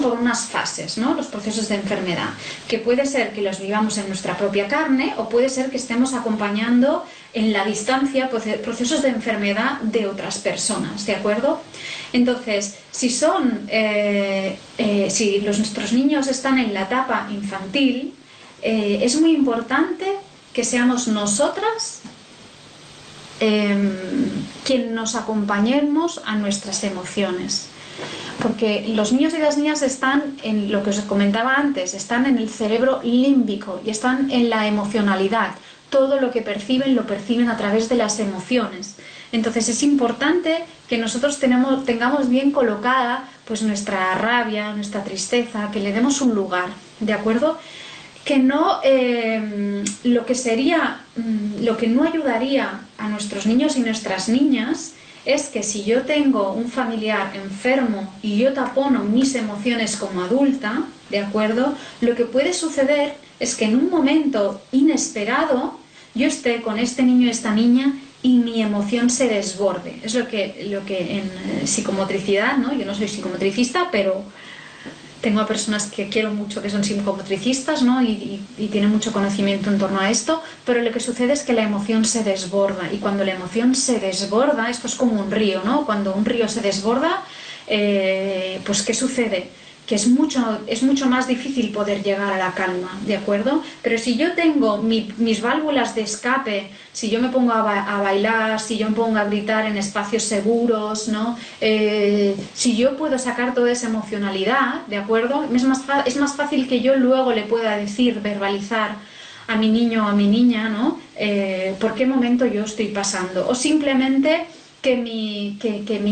por unas fases, ¿no? Los procesos de enfermedad, que puede ser que los vivamos en nuestra propia carne o puede ser que estemos acompañando en la distancia procesos de enfermedad de otras personas, ¿de acuerdo? Entonces, si nuestros niños están en la etapa infantil, es muy importante que seamos nosotras quien nos acompañemos a nuestras emociones. Porque los niños y las niñas están en lo que os comentaba antes, están en el cerebro límbico y están en la emocionalidad. Todo lo que perciben lo perciben a través de las emociones. Entonces es importante que nosotros tengamos bien colocada pues nuestra rabia, nuestra tristeza, que le demos un lugar, ¿de acuerdo? Que no, lo que no ayudaría a nuestros niños y nuestras niñas es que si yo tengo un familiar enfermo y yo tapono mis emociones como adulta, ¿de acuerdo? Lo que puede suceder es que en un momento inesperado yo esté con este niño o esta niña y mi emoción se desborde. Es lo que en psicomotricidad, ¿no? Yo no soy psicomotricista, pero tengo a personas que quiero mucho que son psicomotricistas, ¿no? y tienen mucho conocimiento en torno a esto, pero lo que sucede es que la emoción se desborda, y cuando la emoción se desborda, esto es como un río, ¿no? Cuando un río se desborda, pues ¿qué sucede? Que es mucho más difícil poder llegar a la calma, ¿de acuerdo? Pero si yo tengo mis válvulas de escape, si yo me pongo a bailar, si yo me pongo a gritar en espacios seguros, ¿no? Si yo puedo sacar toda esa emocionalidad, ¿de acuerdo? Es más fácil que yo luego le pueda decir, verbalizar a mi niño o a mi niña, ¿no? Por qué momento yo estoy pasando. O simplemente que mi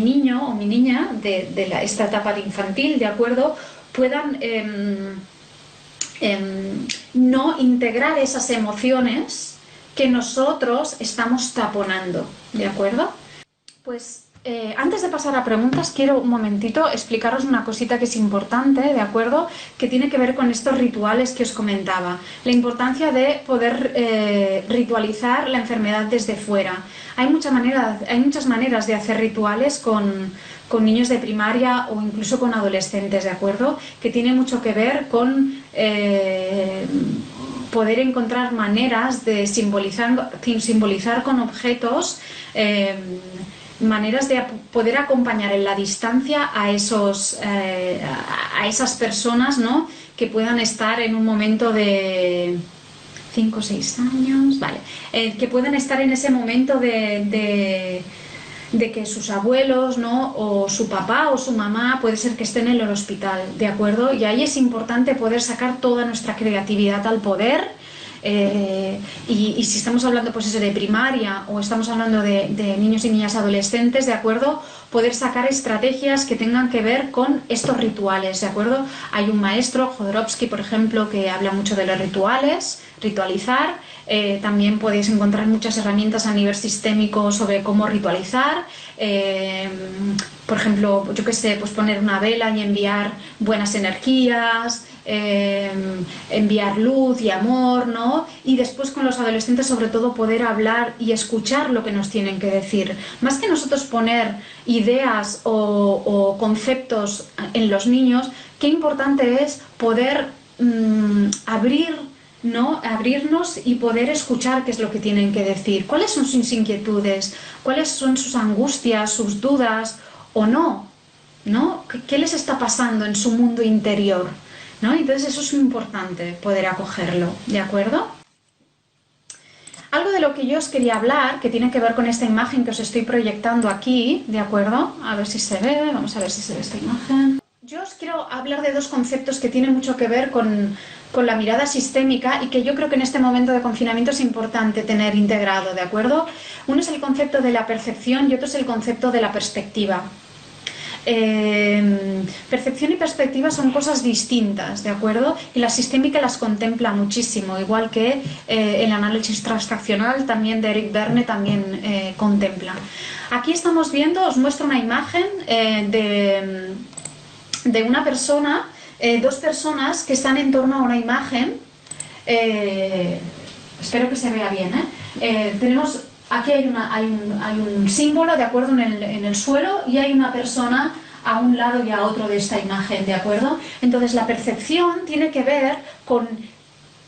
niño o mi niña de esta etapa de infantil, ¿de acuerdo?, puedan no integrar esas emociones que nosotros estamos taponando, ¿de acuerdo? Pues antes de pasar a preguntas, quiero un momentito explicaros una cosita que es importante, ¿de acuerdo?, que tiene que ver con estos rituales que os comentaba. La importancia de poder ritualizar la enfermedad desde fuera. Hay muchas maneras de hacer rituales con niños de primaria o incluso con adolescentes, ¿de acuerdo?, que tiene mucho que ver con poder encontrar maneras de simbolizar con objetos, maneras de poder acompañar en la distancia a esas personas, ¿no?, que puedan estar en un momento de 5 o 6 años, vale, que puedan estar en ese momento de que sus abuelos, ¿no?, o su papá o su mamá puede ser que estén en el hospital, ¿de acuerdo? Y ahí es importante poder sacar toda nuestra creatividad al poder. Y si estamos hablando pues eso de primaria o estamos hablando de niños y niñas adolescentes, ¿de acuerdo?, poder sacar estrategias que tengan que ver con estos rituales, ¿de acuerdo? Hay un maestro, Jodorowsky, por ejemplo, que habla mucho de los rituales, ritualizar. También podéis encontrar muchas herramientas a nivel sistémico sobre cómo ritualizar. Por ejemplo, yo qué sé, pues poner una vela y enviar buenas energías, enviar luz y amor, ¿no? Y después con los adolescentes sobre todo poder hablar y escuchar lo que nos tienen que decir. Más que nosotros poner ideas o conceptos en los niños, qué importante es poder abrirnos y poder escuchar qué es lo que tienen que decir, cuáles son sus inquietudes, cuáles son sus angustias, sus dudas o no, ¿no? ¿Qué les está pasando en su mundo interior? ¿No? Entonces eso es muy importante, poder acogerlo, ¿de acuerdo? Algo de lo que yo os quería hablar, que tiene que ver con esta imagen que os estoy proyectando aquí, ¿de acuerdo? A ver si se ve, vamos a ver si se ve esta imagen. Yo os quiero hablar de dos conceptos que tienen mucho que ver con la mirada sistémica y que yo creo que en este momento de confinamiento es importante tener integrado, ¿de acuerdo? Uno es el concepto de la percepción y otro es el concepto de la perspectiva. Percepción y perspectiva son cosas distintas, ¿de acuerdo? Y la sistémica las contempla muchísimo, igual que el análisis transaccional también de Eric Berne también contempla. Aquí estamos viendo, os muestro una imagen de una persona, dos personas que están en torno a una imagen. Espero que se vea bien, tenemos aquí hay un símbolo, ¿de acuerdo?, en el suelo, y hay una persona a un lado y a otro de esta imagen, ¿de acuerdo? Entonces la percepción tiene que ver con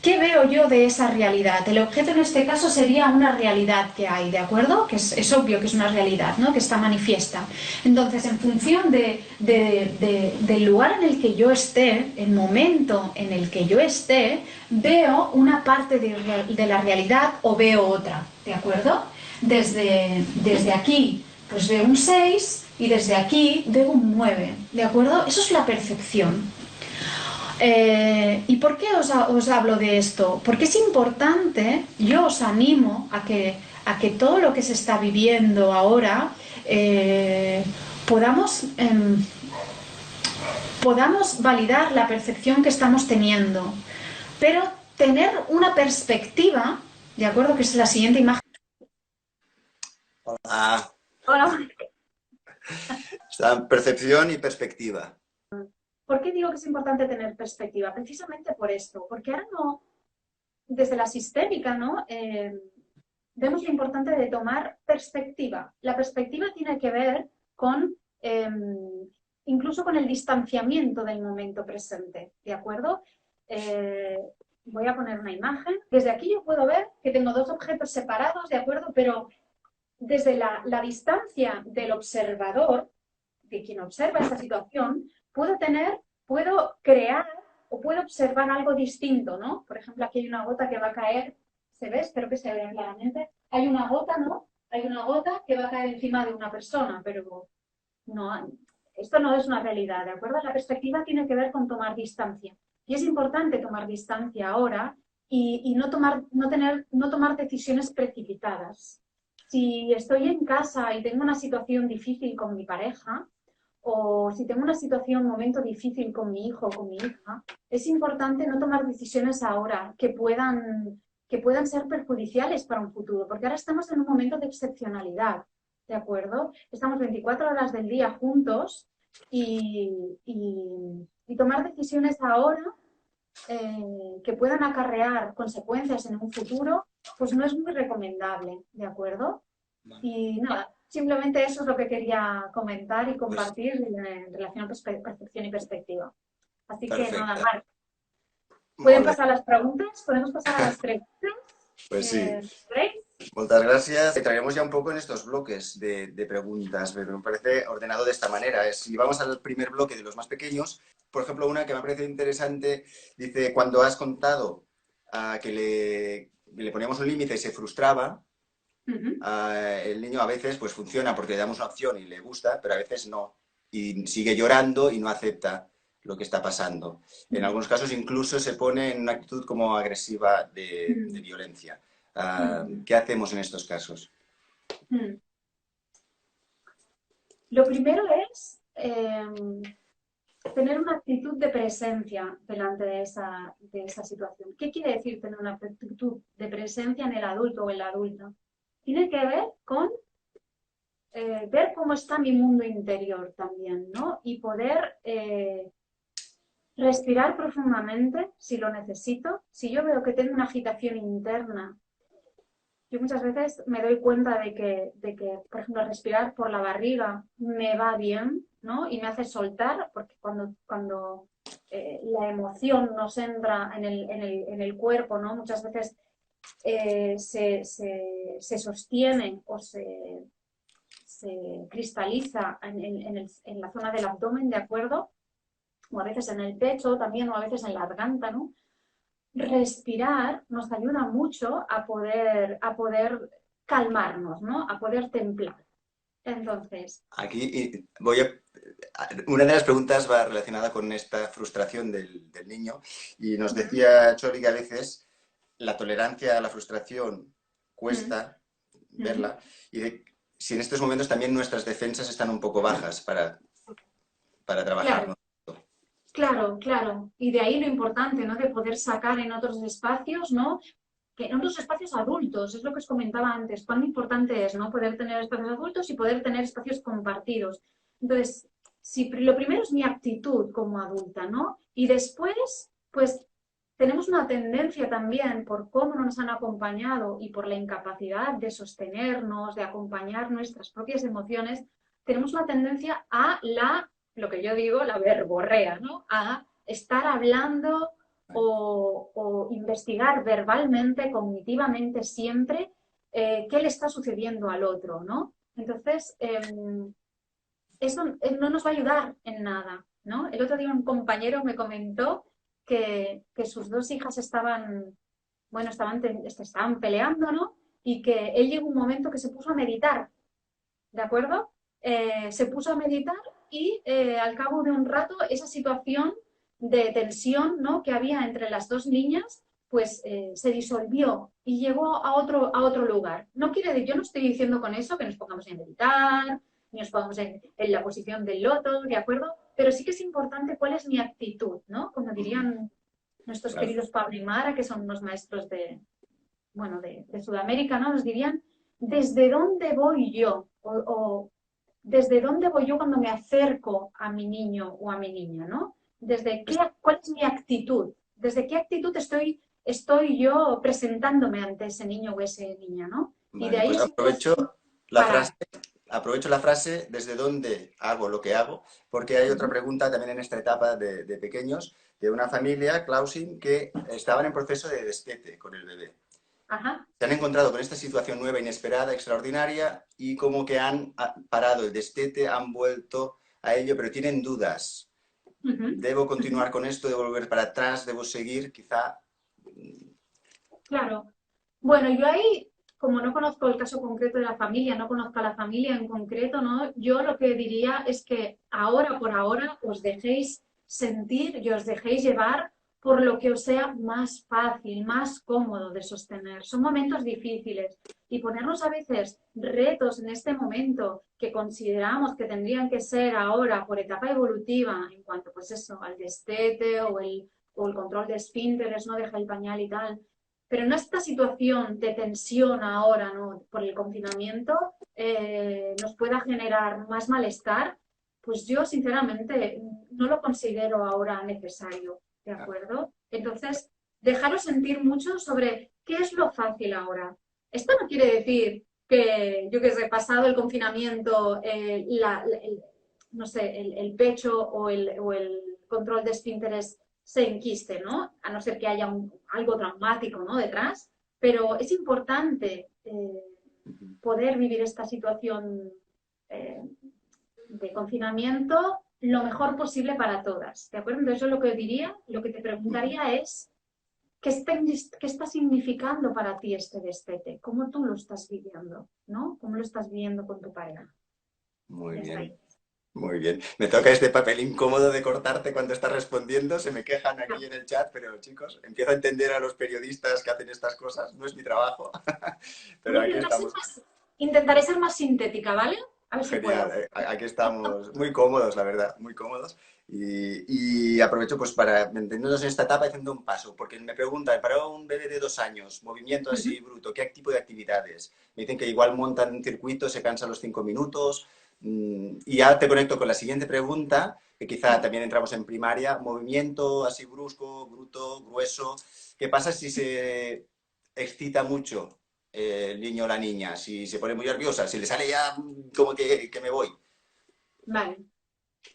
qué veo yo de esa realidad. El objeto en este caso sería una realidad que hay, ¿de acuerdo? Que es obvio que es una realidad, ¿no?, que está manifiesta. Entonces, en función del lugar en el que yo esté, el momento en el que yo esté, veo una parte de la realidad o veo otra, ¿de acuerdo? Desde aquí, pues veo un 6 y desde aquí veo un 9, ¿de acuerdo? Eso es la percepción. ¿Y por qué os hablo de esto? Porque es importante, yo os animo a que todo lo que se está viviendo ahora podamos validar la percepción que estamos teniendo, pero tener una perspectiva, ¿de acuerdo? Que es la siguiente imagen. Hola. Hola. Está percepción y perspectiva. ¿Por qué digo que es importante tener perspectiva? Precisamente por esto, porque ahora no, desde la sistémica, ¿no? Vemos lo importante de tomar perspectiva. La perspectiva tiene que ver con, incluso con el distanciamiento del momento presente, ¿de acuerdo? Voy a poner una imagen. Desde aquí yo puedo ver que tengo dos objetos separados, ¿de acuerdo? Pero desde la distancia del observador, de quien observa esta situación, puedo crear o puedo observar algo distinto, ¿no? Por ejemplo, aquí hay una gota que va a caer, ¿se ve? Espero que se vea claramente. Hay una gota, ¿no? Hay una gota que va a caer encima de una persona, pero no, esto no es una realidad, ¿de acuerdo? La perspectiva tiene que ver con tomar distancia. Y es importante tomar distancia ahora y no tomar decisiones precipitadas. Si estoy en casa y tengo una situación difícil con mi pareja, o si tengo una situación, un momento difícil con mi hijo o con mi hija, es importante no tomar decisiones ahora que puedan ser perjudiciales para un futuro, porque ahora estamos en un momento de excepcionalidad, ¿de acuerdo? Estamos 24 horas del día juntos y tomar decisiones ahora que puedan acarrear consecuencias en un futuro, pues no es muy recomendable, ¿de acuerdo? Y nada, simplemente eso es lo que quería comentar y compartir en relación a percepción y perspectiva. Así que nada, Marc. ¿Pueden pasar las preguntas? ¿Podemos pasar a las preguntas? Pues sí. Muchas gracias. Entraremos ya un poco en estos bloques de preguntas, pero me parece ordenado de esta manera. Si vamos al primer bloque de los más pequeños, por ejemplo, una que me parece interesante, dice, cuando has contado que le poníamos un límite y se frustraba, el niño a veces pues funciona porque le damos una opción y le gusta, pero a veces no. Y sigue llorando y no acepta lo que está pasando. En algunos casos incluso se pone en una actitud como agresiva de violencia. ¿Qué hacemos en estos casos? Lo primero es tener una actitud de presencia delante de esa situación. ¿Qué quiere decir tener una actitud de presencia en el adulto o en la adulta? Tiene que ver con ver cómo está mi mundo interior también, ¿no? Y poder respirar profundamente si lo necesito. Si yo veo que tengo una agitación interna, yo muchas veces me doy cuenta de que, por ejemplo, respirar por la barriga me va bien, ¿no? Y me hace soltar, porque cuando la emoción nos entra en el cuerpo, ¿no? Muchas veces se sostiene o se cristaliza en la zona del abdomen, ¿de acuerdo? O a veces en el pecho también, o a veces en la garganta, ¿no? Respirar nos ayuda mucho a poder calmarnos, ¿no? A poder templar. Entonces... Aquí una de las preguntas va relacionada con esta frustración del niño y nos decía Chori que a veces la tolerancia a la frustración cuesta verla y si en estos momentos también nuestras defensas están un poco bajas para para trabajar, Claro, ¿no? claro, claro. Y de ahí lo importante, ¿no? De poder sacar en otros espacios, ¿no? Que en otros espacios adultos, es lo que os comentaba antes, cuán importante es, ¿no? Poder tener espacios adultos y poder tener espacios compartidos. Entonces, si lo primero es mi actitud como adulta, ¿no? Y después, pues tenemos una tendencia también por cómo nos han acompañado y por la incapacidad de sostenernos, de acompañar nuestras propias emociones, tenemos una tendencia a lo que yo digo, la verborrea, ¿no? A estar hablando o investigar verbalmente, cognitivamente siempre, qué le está sucediendo al otro, ¿no? Entonces, eso no nos va a ayudar en nada, ¿no? El otro día un compañero me comentó que sus dos hijas estaban, bueno, estaban peleando, ¿no? Y que él llegó un momento que se puso a meditar, ¿de acuerdo? Se puso a meditar y al cabo de un rato esa situación de tensión, ¿no? Que había entre las dos niñas, pues se disolvió y llegó a otro lugar. No quiere decir, yo no estoy diciendo con eso que nos pongamos a meditar, ni nos pongamos en la posición del loto, ¿de acuerdo? Pero sí que es importante cuál es mi actitud, ¿no? Como dirían nuestros Claro. queridos Pablo y Mara, que son unos maestros bueno, de Sudamérica, ¿no? Nos dirían, ¿desde dónde voy yo? O ¿desde dónde voy yo cuando me acerco a mi niño o a mi niña, ¿no? ¿Cuál es mi actitud? ¿Desde qué actitud estoy yo presentándome ante ese niño o esa niña, ¿no? Y de Vale, ahí pues es importante parar. aprovecho la frase desde dónde hago lo que hago, porque hay otra pregunta también en esta etapa de pequeños, de una familia, Clausin, que estaban en proceso de destete con el bebé. Ajá. Se han encontrado con esta situación nueva, inesperada, extraordinaria, y como que han parado el destete, han vuelto a ello, pero tienen dudas. Uh-huh. ¿Debo continuar con esto? ¿Debo volver para atrás? ¿Debo seguir? Quizá. Claro. Bueno, yo ahí, como no conozco el caso concreto de la familia, no conozco a la familia en concreto, ¿no? Yo lo que diría es que ahora por ahora os dejéis sentir y os dejéis llevar por lo que os sea más fácil, más cómodo de sostener. Son momentos difíciles y ponernos a veces retos en este momento que consideramos que tendrían que ser ahora por etapa evolutiva en cuanto, pues eso, al destete o el control de esfínteres, no deja el pañal y tal, pero en esta situación de tensión ahora, ¿no? Por el confinamiento, nos pueda generar más malestar, pues yo sinceramente no lo considero ahora necesario, ¿de acuerdo? Entonces, dejaros sentir mucho sobre qué es lo fácil ahora. Esto no quiere decir que, yo que sé, pasado el confinamiento, no sé, el pecho o el control de esfínteres se enquiste, ¿no? A no ser que haya algo traumático, ¿no? Detrás, pero es importante poder vivir esta situación eh, de confinamiento lo mejor posible para todas, ¿de acuerdo? Entonces yo lo que diría, lo que te preguntaría es, ¿qué está significando para ti este destete? ¿Cómo tú lo estás viviendo? ¿No? ¿Cómo lo estás viviendo con tu pareja? Muy Ya está bien. ahí. Muy bien. Me toca este papel incómodo de cortarte cuando estás respondiendo. Se me quejan No. aquí en el chat, pero chicos, empiezo a entender a los periodistas que hacen estas cosas. No es mi trabajo, Voy pero a aquí estamos. intentaré ser más sintética, ¿vale? A ver si Genial. puedo. Aquí estamos muy cómodos, la verdad, muy cómodos. Y aprovecho pues para entendernos en esta etapa haciendo un paso, porque me preguntan, para un bebé de 2 años, movimiento así bruto, ¿qué tipo de actividades? Me dicen que igual montan un circuito, se cansa a los 5 minutos. Y ya te conecto con la siguiente pregunta, que quizá también entramos en primaria, movimiento así brusco, bruto, grueso. ¿Qué pasa si se excita mucho el niño o la niña? Si se pone muy nerviosa, si le sale ya como que me voy. Vale.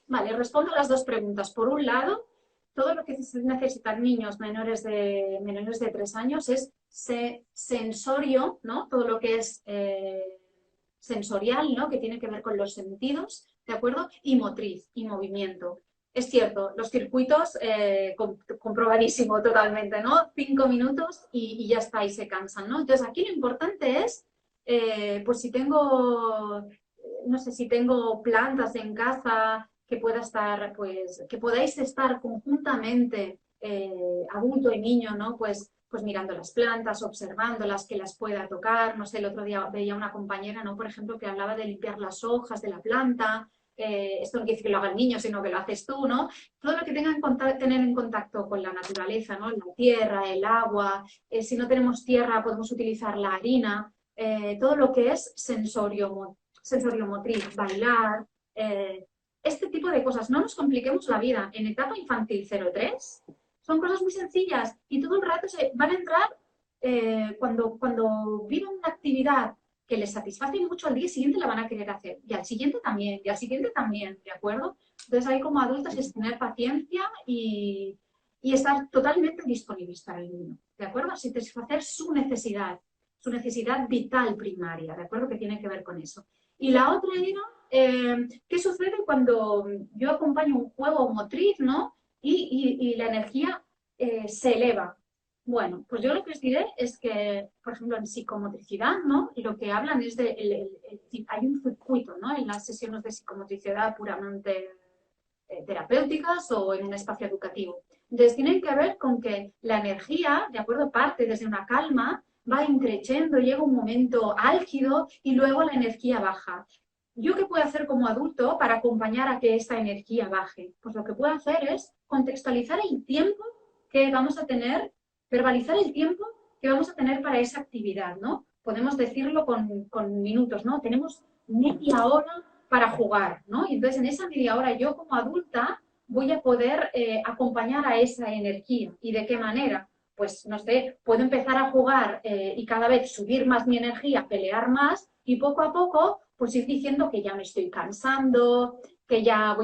Vale, respondo a las dos preguntas. Por un lado, todo lo que necesitan niños menores de 3 años es sensorio, ¿no? Todo lo que es sensorial, ¿no? Que tiene que ver con los sentidos, ¿de acuerdo? Y motriz y movimiento. Es cierto, los circuitos, comprobadísimo totalmente, ¿no? 5 minutos y ya está, y se cansan, ¿no? Entonces, aquí lo importante es, pues si tengo, no sé, si tengo plantas en casa que pueda estar, pues, que podáis estar conjuntamente, adulto y niño, ¿no? Pues mirando las plantas, observándolas, que las pueda tocar. No sé, el otro día veía una compañera, ¿no? Por ejemplo, que hablaba de limpiar las hojas de la planta, esto no quiere decir que lo haga el niño, sino que lo haces tú, ¿no? Todo lo que tenga tener en contacto con la naturaleza, ¿no? La tierra, el agua, si no tenemos tierra podemos utilizar la harina, todo lo que es sensorio-motriz, bailar, este tipo de cosas. No nos compliquemos la vida. En etapa infantil 0-3 son cosas muy sencillas y todo el rato se van a entrar cuando vivan una actividad que les satisface mucho, al día siguiente la van a querer hacer. Y al siguiente también, y al siguiente también, ¿de acuerdo? Entonces ahí como adultos es tener paciencia y estar totalmente disponibles para el niño, ¿de acuerdo? Satisfacer su necesidad vital primaria, ¿de acuerdo? Que tiene que ver con eso. Y la otra era, ¿qué sucede cuando yo acompaño un juego motriz, ¿no? Y la energía se eleva. Bueno, pues yo lo que os diré es que, por ejemplo, en psicomotricidad, ¿no? Lo que hablan es de, hay un circuito, ¿no? En las sesiones de psicomotricidad puramente terapéuticas o en un espacio educativo. Entonces, tienen que ver con que la energía, de acuerdo, parte desde una calma, va increciendo, llega un momento álgido y luego la energía baja. ¿Yo qué puedo hacer como adulto para acompañar a que esta energía baje? Pues lo que puedo hacer es contextualizar el tiempo que vamos a tener, verbalizar el tiempo que vamos a tener para esa actividad, ¿no? Podemos decirlo con minutos, ¿no? Tenemos media hora para jugar, ¿no? Y entonces en esa media hora yo como adulta voy a poder acompañar a esa energía. ¿Y de qué manera? Pues, no sé, puedo empezar a jugar y cada vez subir más mi energía, pelear más y poco a poco pues ir diciendo que ya me estoy cansando, que ya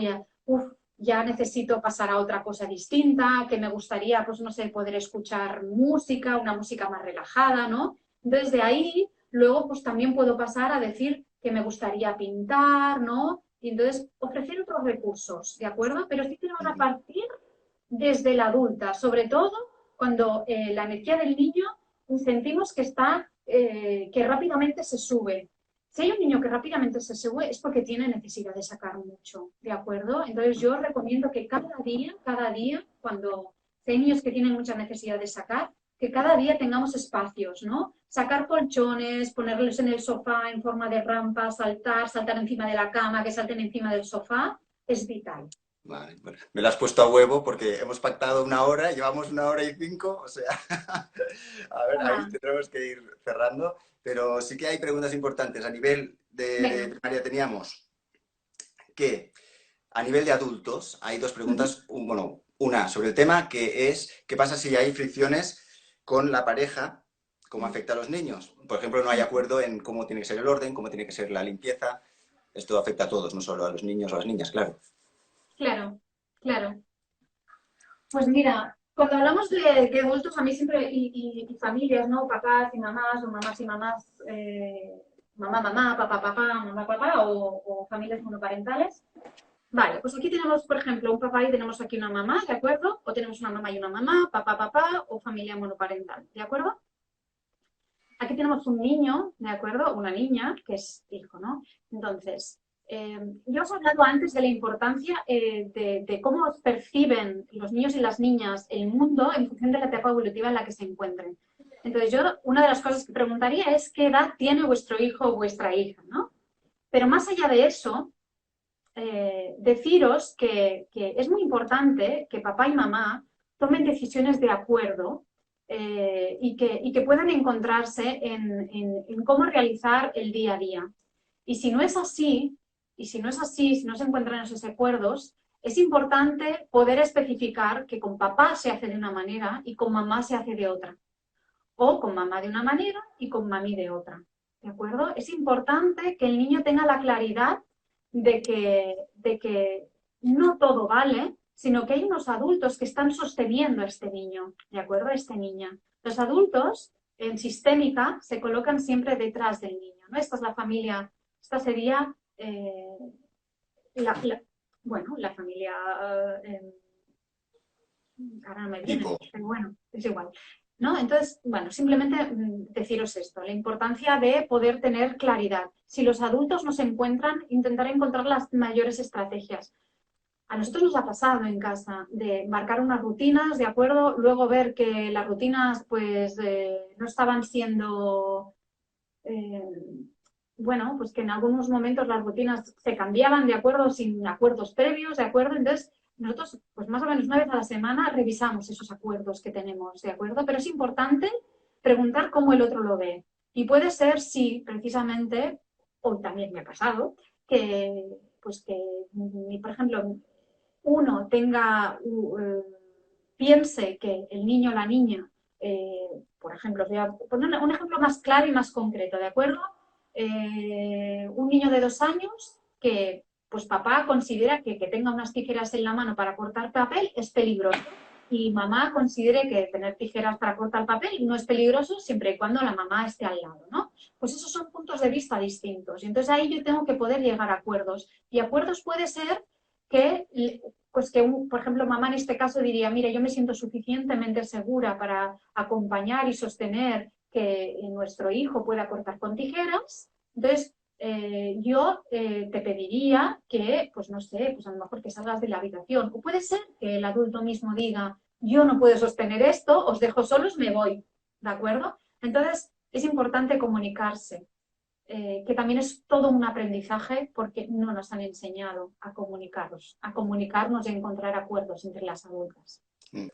ya necesito pasar a otra cosa distinta, que me gustaría, pues no sé, poder escuchar música, una música más relajada, ¿no? Entonces de ahí luego pues también puedo pasar a decir que me gustaría pintar, ¿no? Y entonces ofrecer otros recursos, ¿de acuerdo? Pero sí que van a partir desde la adulta, sobre todo cuando la energía del niño sentimos que está, que rápidamente se sube. Si hay un niño que rápidamente se sube es porque tiene necesidad de sacar mucho, ¿de acuerdo? Entonces yo recomiendo que cada día, cuando hay niños que tienen mucha necesidad de sacar, que cada día tengamos espacios, ¿no? Sacar colchones, ponerlos en el sofá en forma de rampa, saltar encima de la cama, que salten encima del sofá, es vital. Vale, bueno, me lo has puesto a huevo porque hemos pactado una hora, llevamos 1 hora y 5, o sea, a ver, ahí tendremos que ir cerrando, pero sí que hay preguntas importantes. A nivel de primaria teníamos que, a nivel de adultos, hay dos preguntas, bueno, una sobre el tema que es, ¿qué pasa si hay fricciones con la pareja? ¿Cómo afecta a los niños? Por ejemplo, no hay acuerdo en cómo tiene que ser el orden, cómo tiene que ser la limpieza. Esto afecta a todos, no solo a los niños o a las niñas, claro. Claro, claro. Pues mira, cuando hablamos de adultos, a mí siempre, y familias, ¿no? Papás y mamás, o mamás y mamás, mamá, papá, o familias monoparentales. Vale, pues aquí tenemos, por ejemplo, un papá y tenemos aquí una mamá, ¿de acuerdo? O tenemos una mamá y una mamá, papá, o familia monoparental, ¿de acuerdo? Aquí tenemos un niño, ¿de acuerdo? Una niña, que es hijo, ¿no? Entonces, yo os he hablado antes de la importancia de cómo perciben los niños y las niñas el mundo en función de la etapa evolutiva en la que se encuentren. Entonces, yo una de las cosas que preguntaría es qué edad tiene vuestro hijo o vuestra hija, ¿no? Pero más allá de eso, deciros que es muy importante que papá y mamá tomen decisiones de acuerdo y que puedan encontrarse en cómo realizar el día a día. Y si no es así, si no se encuentran esos acuerdos, es importante poder especificar que con papá se hace de una manera y con mamá se hace de otra. O con mamá de una manera y con mami de otra. ¿De acuerdo? Es importante que el niño tenga la claridad de que no todo vale, sino que hay unos adultos que están sosteniendo a este niño, ¿de acuerdo? A esta niña. Los adultos en sistémica se colocan siempre detrás del niño, ¿no? Esta es la familia, esta sería la familia... ahora no me viene, pero bueno, es igual. ¿No? Entonces, bueno, simplemente deciros esto, la importancia de poder tener claridad. Si los adultos no se encuentran, intentar encontrar las mayores estrategias. A nosotros nos ha pasado en casa de marcar unas rutinas, ¿de acuerdo? Luego ver que las rutinas pues no estaban siendo bueno, pues que en algunos momentos las rutinas se cambiaban, ¿de acuerdo? Sin acuerdos previos, ¿de acuerdo? Entonces, nosotros, pues más o menos una vez a la semana revisamos esos acuerdos que tenemos, ¿de acuerdo? Pero es importante preguntar cómo el otro lo ve. Y puede ser, sí, precisamente, o también me ha pasado, pues que, por ejemplo, uno piense que el niño o la niña, por ejemplo, os voy a poner un ejemplo más claro y más concreto, ¿de acuerdo? Un niño de 2 años que pues papá considera que tenga unas tijeras en la mano para cortar papel es peligroso y mamá considere que tener tijeras para cortar papel no es peligroso siempre y cuando la mamá esté al lado, ¿no? Pues esos son puntos de vista distintos y entonces ahí yo tengo que poder llegar a acuerdos y acuerdos puede ser que, pues que por ejemplo, mamá en este caso diría, mire, yo me siento suficientemente segura para acompañar y sostener que nuestro hijo pueda cortar con tijeras, entonces yo te pediría que, pues no sé, pues a lo mejor que salgas de la habitación. O puede ser que el adulto mismo diga, yo no puedo sostener esto, os dejo solos, me voy, ¿de acuerdo? Entonces es importante comunicarse, que también es todo un aprendizaje porque no nos han enseñado a comunicarnos y a encontrar acuerdos entre las adultas.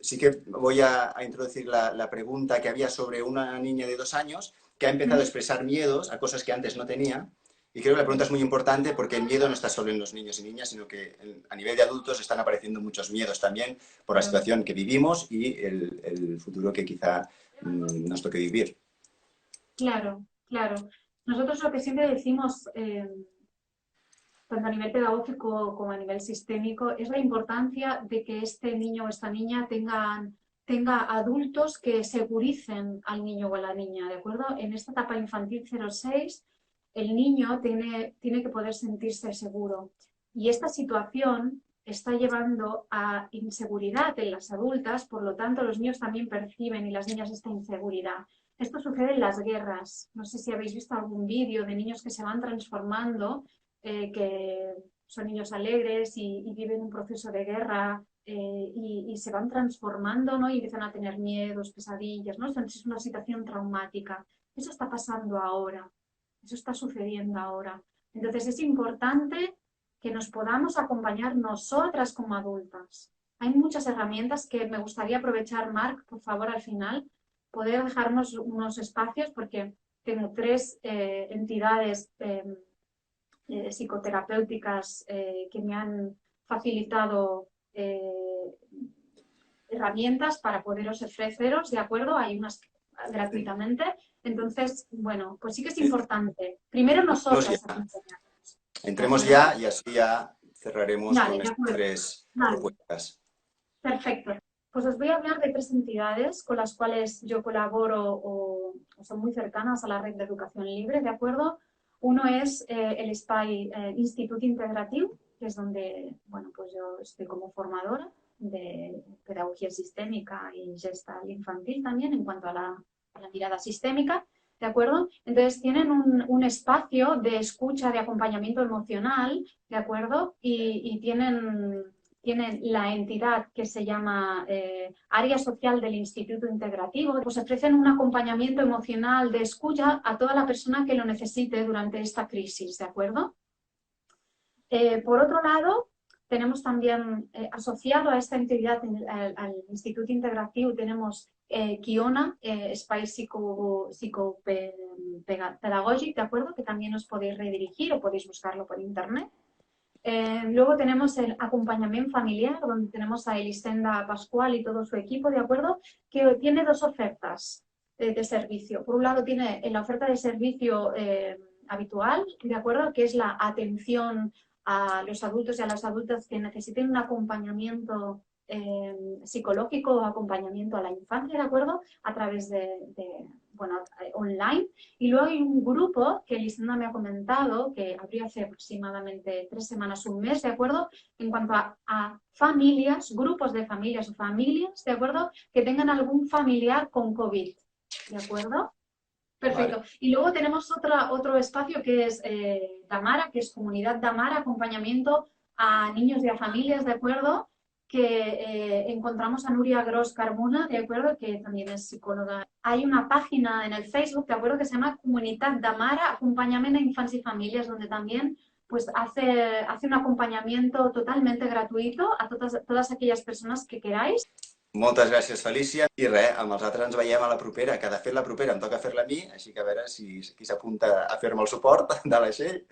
Sí que voy a introducir la pregunta que había sobre una niña de 2 años que ha empezado a expresar miedos a cosas que antes no tenía. Y creo que la pregunta es muy importante porque el miedo no está solo en los niños y niñas, sino que a nivel de adultos están apareciendo muchos miedos también por la situación que vivimos y el futuro que quizá nos toque vivir. Claro, claro. Nosotros lo que siempre decimos, tanto a nivel pedagógico como a nivel sistémico, es la importancia de que este niño o esta niña tenga adultos que seguricen al niño o a la niña, ¿de acuerdo? En esta etapa infantil 0-6, el niño tiene que poder sentirse seguro. Y esta situación está llevando a inseguridad en las adultas, por lo tanto los niños también perciben y las niñas esta inseguridad. Esto sucede en las guerras. No sé si habéis visto algún vídeo de niños que se van transformando, que son niños alegres y viven un proceso de guerra y se van transformando, ¿no? Y empiezan a tener miedos, pesadillas, ¿no? Entonces es una situación traumática. Eso está pasando ahora. Eso está sucediendo ahora. Entonces es importante que nos podamos acompañar nosotras como adultas. Hay muchas herramientas que me gustaría aprovechar, Marc, por favor, al final, poder dejarnos unos espacios porque tengo 3 entidades psicoterapéuticas que me han facilitado herramientas para poderos ofreceros, ¿de acuerdo? Hay unas gratuitamente. Entonces, bueno, pues sí que es importante. Primero nosotras acompañarnos. Entremos ya y así ya cerraremos con estas 3 propuestas. Perfecto. Pues os voy a hablar de 3 entidades con las cuales yo colaboro o son muy cercanas a la red de educación libre, ¿de acuerdo? Uno es el SPY Institut Integratiu, que es donde, bueno, pues yo estoy como formadora de pedagogía sistémica y gestal infantil también en cuanto a la mirada sistémica, ¿de acuerdo? Entonces tienen un espacio de escucha, de acompañamiento emocional, ¿de acuerdo? Y tienen la entidad que se llama Área Social del Instituto Integrativo, pues ofrecen un acompañamiento emocional de escucha a toda la persona que lo necesite durante esta crisis, ¿de acuerdo? Por otro lado, tenemos también asociado a esta entidad, al Instituto Integrativo, tenemos Kiona, Espai Psicopedagògic, ¿de acuerdo? Que también os podéis redirigir o podéis buscarlo por internet. Luego tenemos el acompañamiento familiar, donde tenemos a Elisenda Pascual y todo su equipo, ¿de acuerdo? Que tiene 2 ofertas de servicio. Por un lado tiene la oferta de servicio habitual, ¿de acuerdo? Que es la atención a los adultos y a las adultas que necesiten un acompañamiento psicológico o acompañamiento a la infancia, ¿de acuerdo? A través bueno, online. Y luego hay un grupo que Elisenda me ha comentado que abrió hace aproximadamente 3 semanas, un mes, ¿de acuerdo? En cuanto a familias, grupos de familias o familias, ¿de acuerdo? Que tengan algún familiar con COVID, ¿de acuerdo? Perfecto. Vale. Y luego tenemos otro espacio que es Damara, que es Comunidad Damara, acompañamiento a niños y a familias, ¿de acuerdo? que encontramos a Nuria Gros Carmona, ¿de acuerdo? Que también es psicóloga. Hay una página en el Facebook, ¿de acuerdo? Que se llama Comunitat de Mare, Acompañamiento a Infancia y Familias, donde también pues, hace un acompañamiento totalmente gratuito a todas aquellas personas que queráis. Moltes gràcies, Felícia. I res, amb els altres ens veiem a la propera, que de fet la propera em toca fer-la a mi, així que a veure si qui s'apunta a fer-me el suport de la Txell,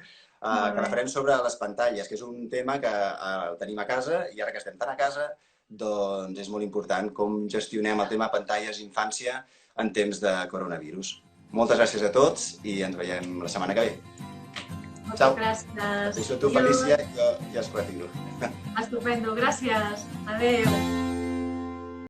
que la farem sobre les pantalles, que és un tema que el tenim a casa i ara que estem tan a casa, doncs és molt important com gestionem el tema pantalles i infància en temps de coronavirus. Moltes gràcies a tots i ens veiem la setmana que ve. Moltes gràcies. Tu, Felícia, jo ja es retiro. Estupendo, gràcies. Adéu.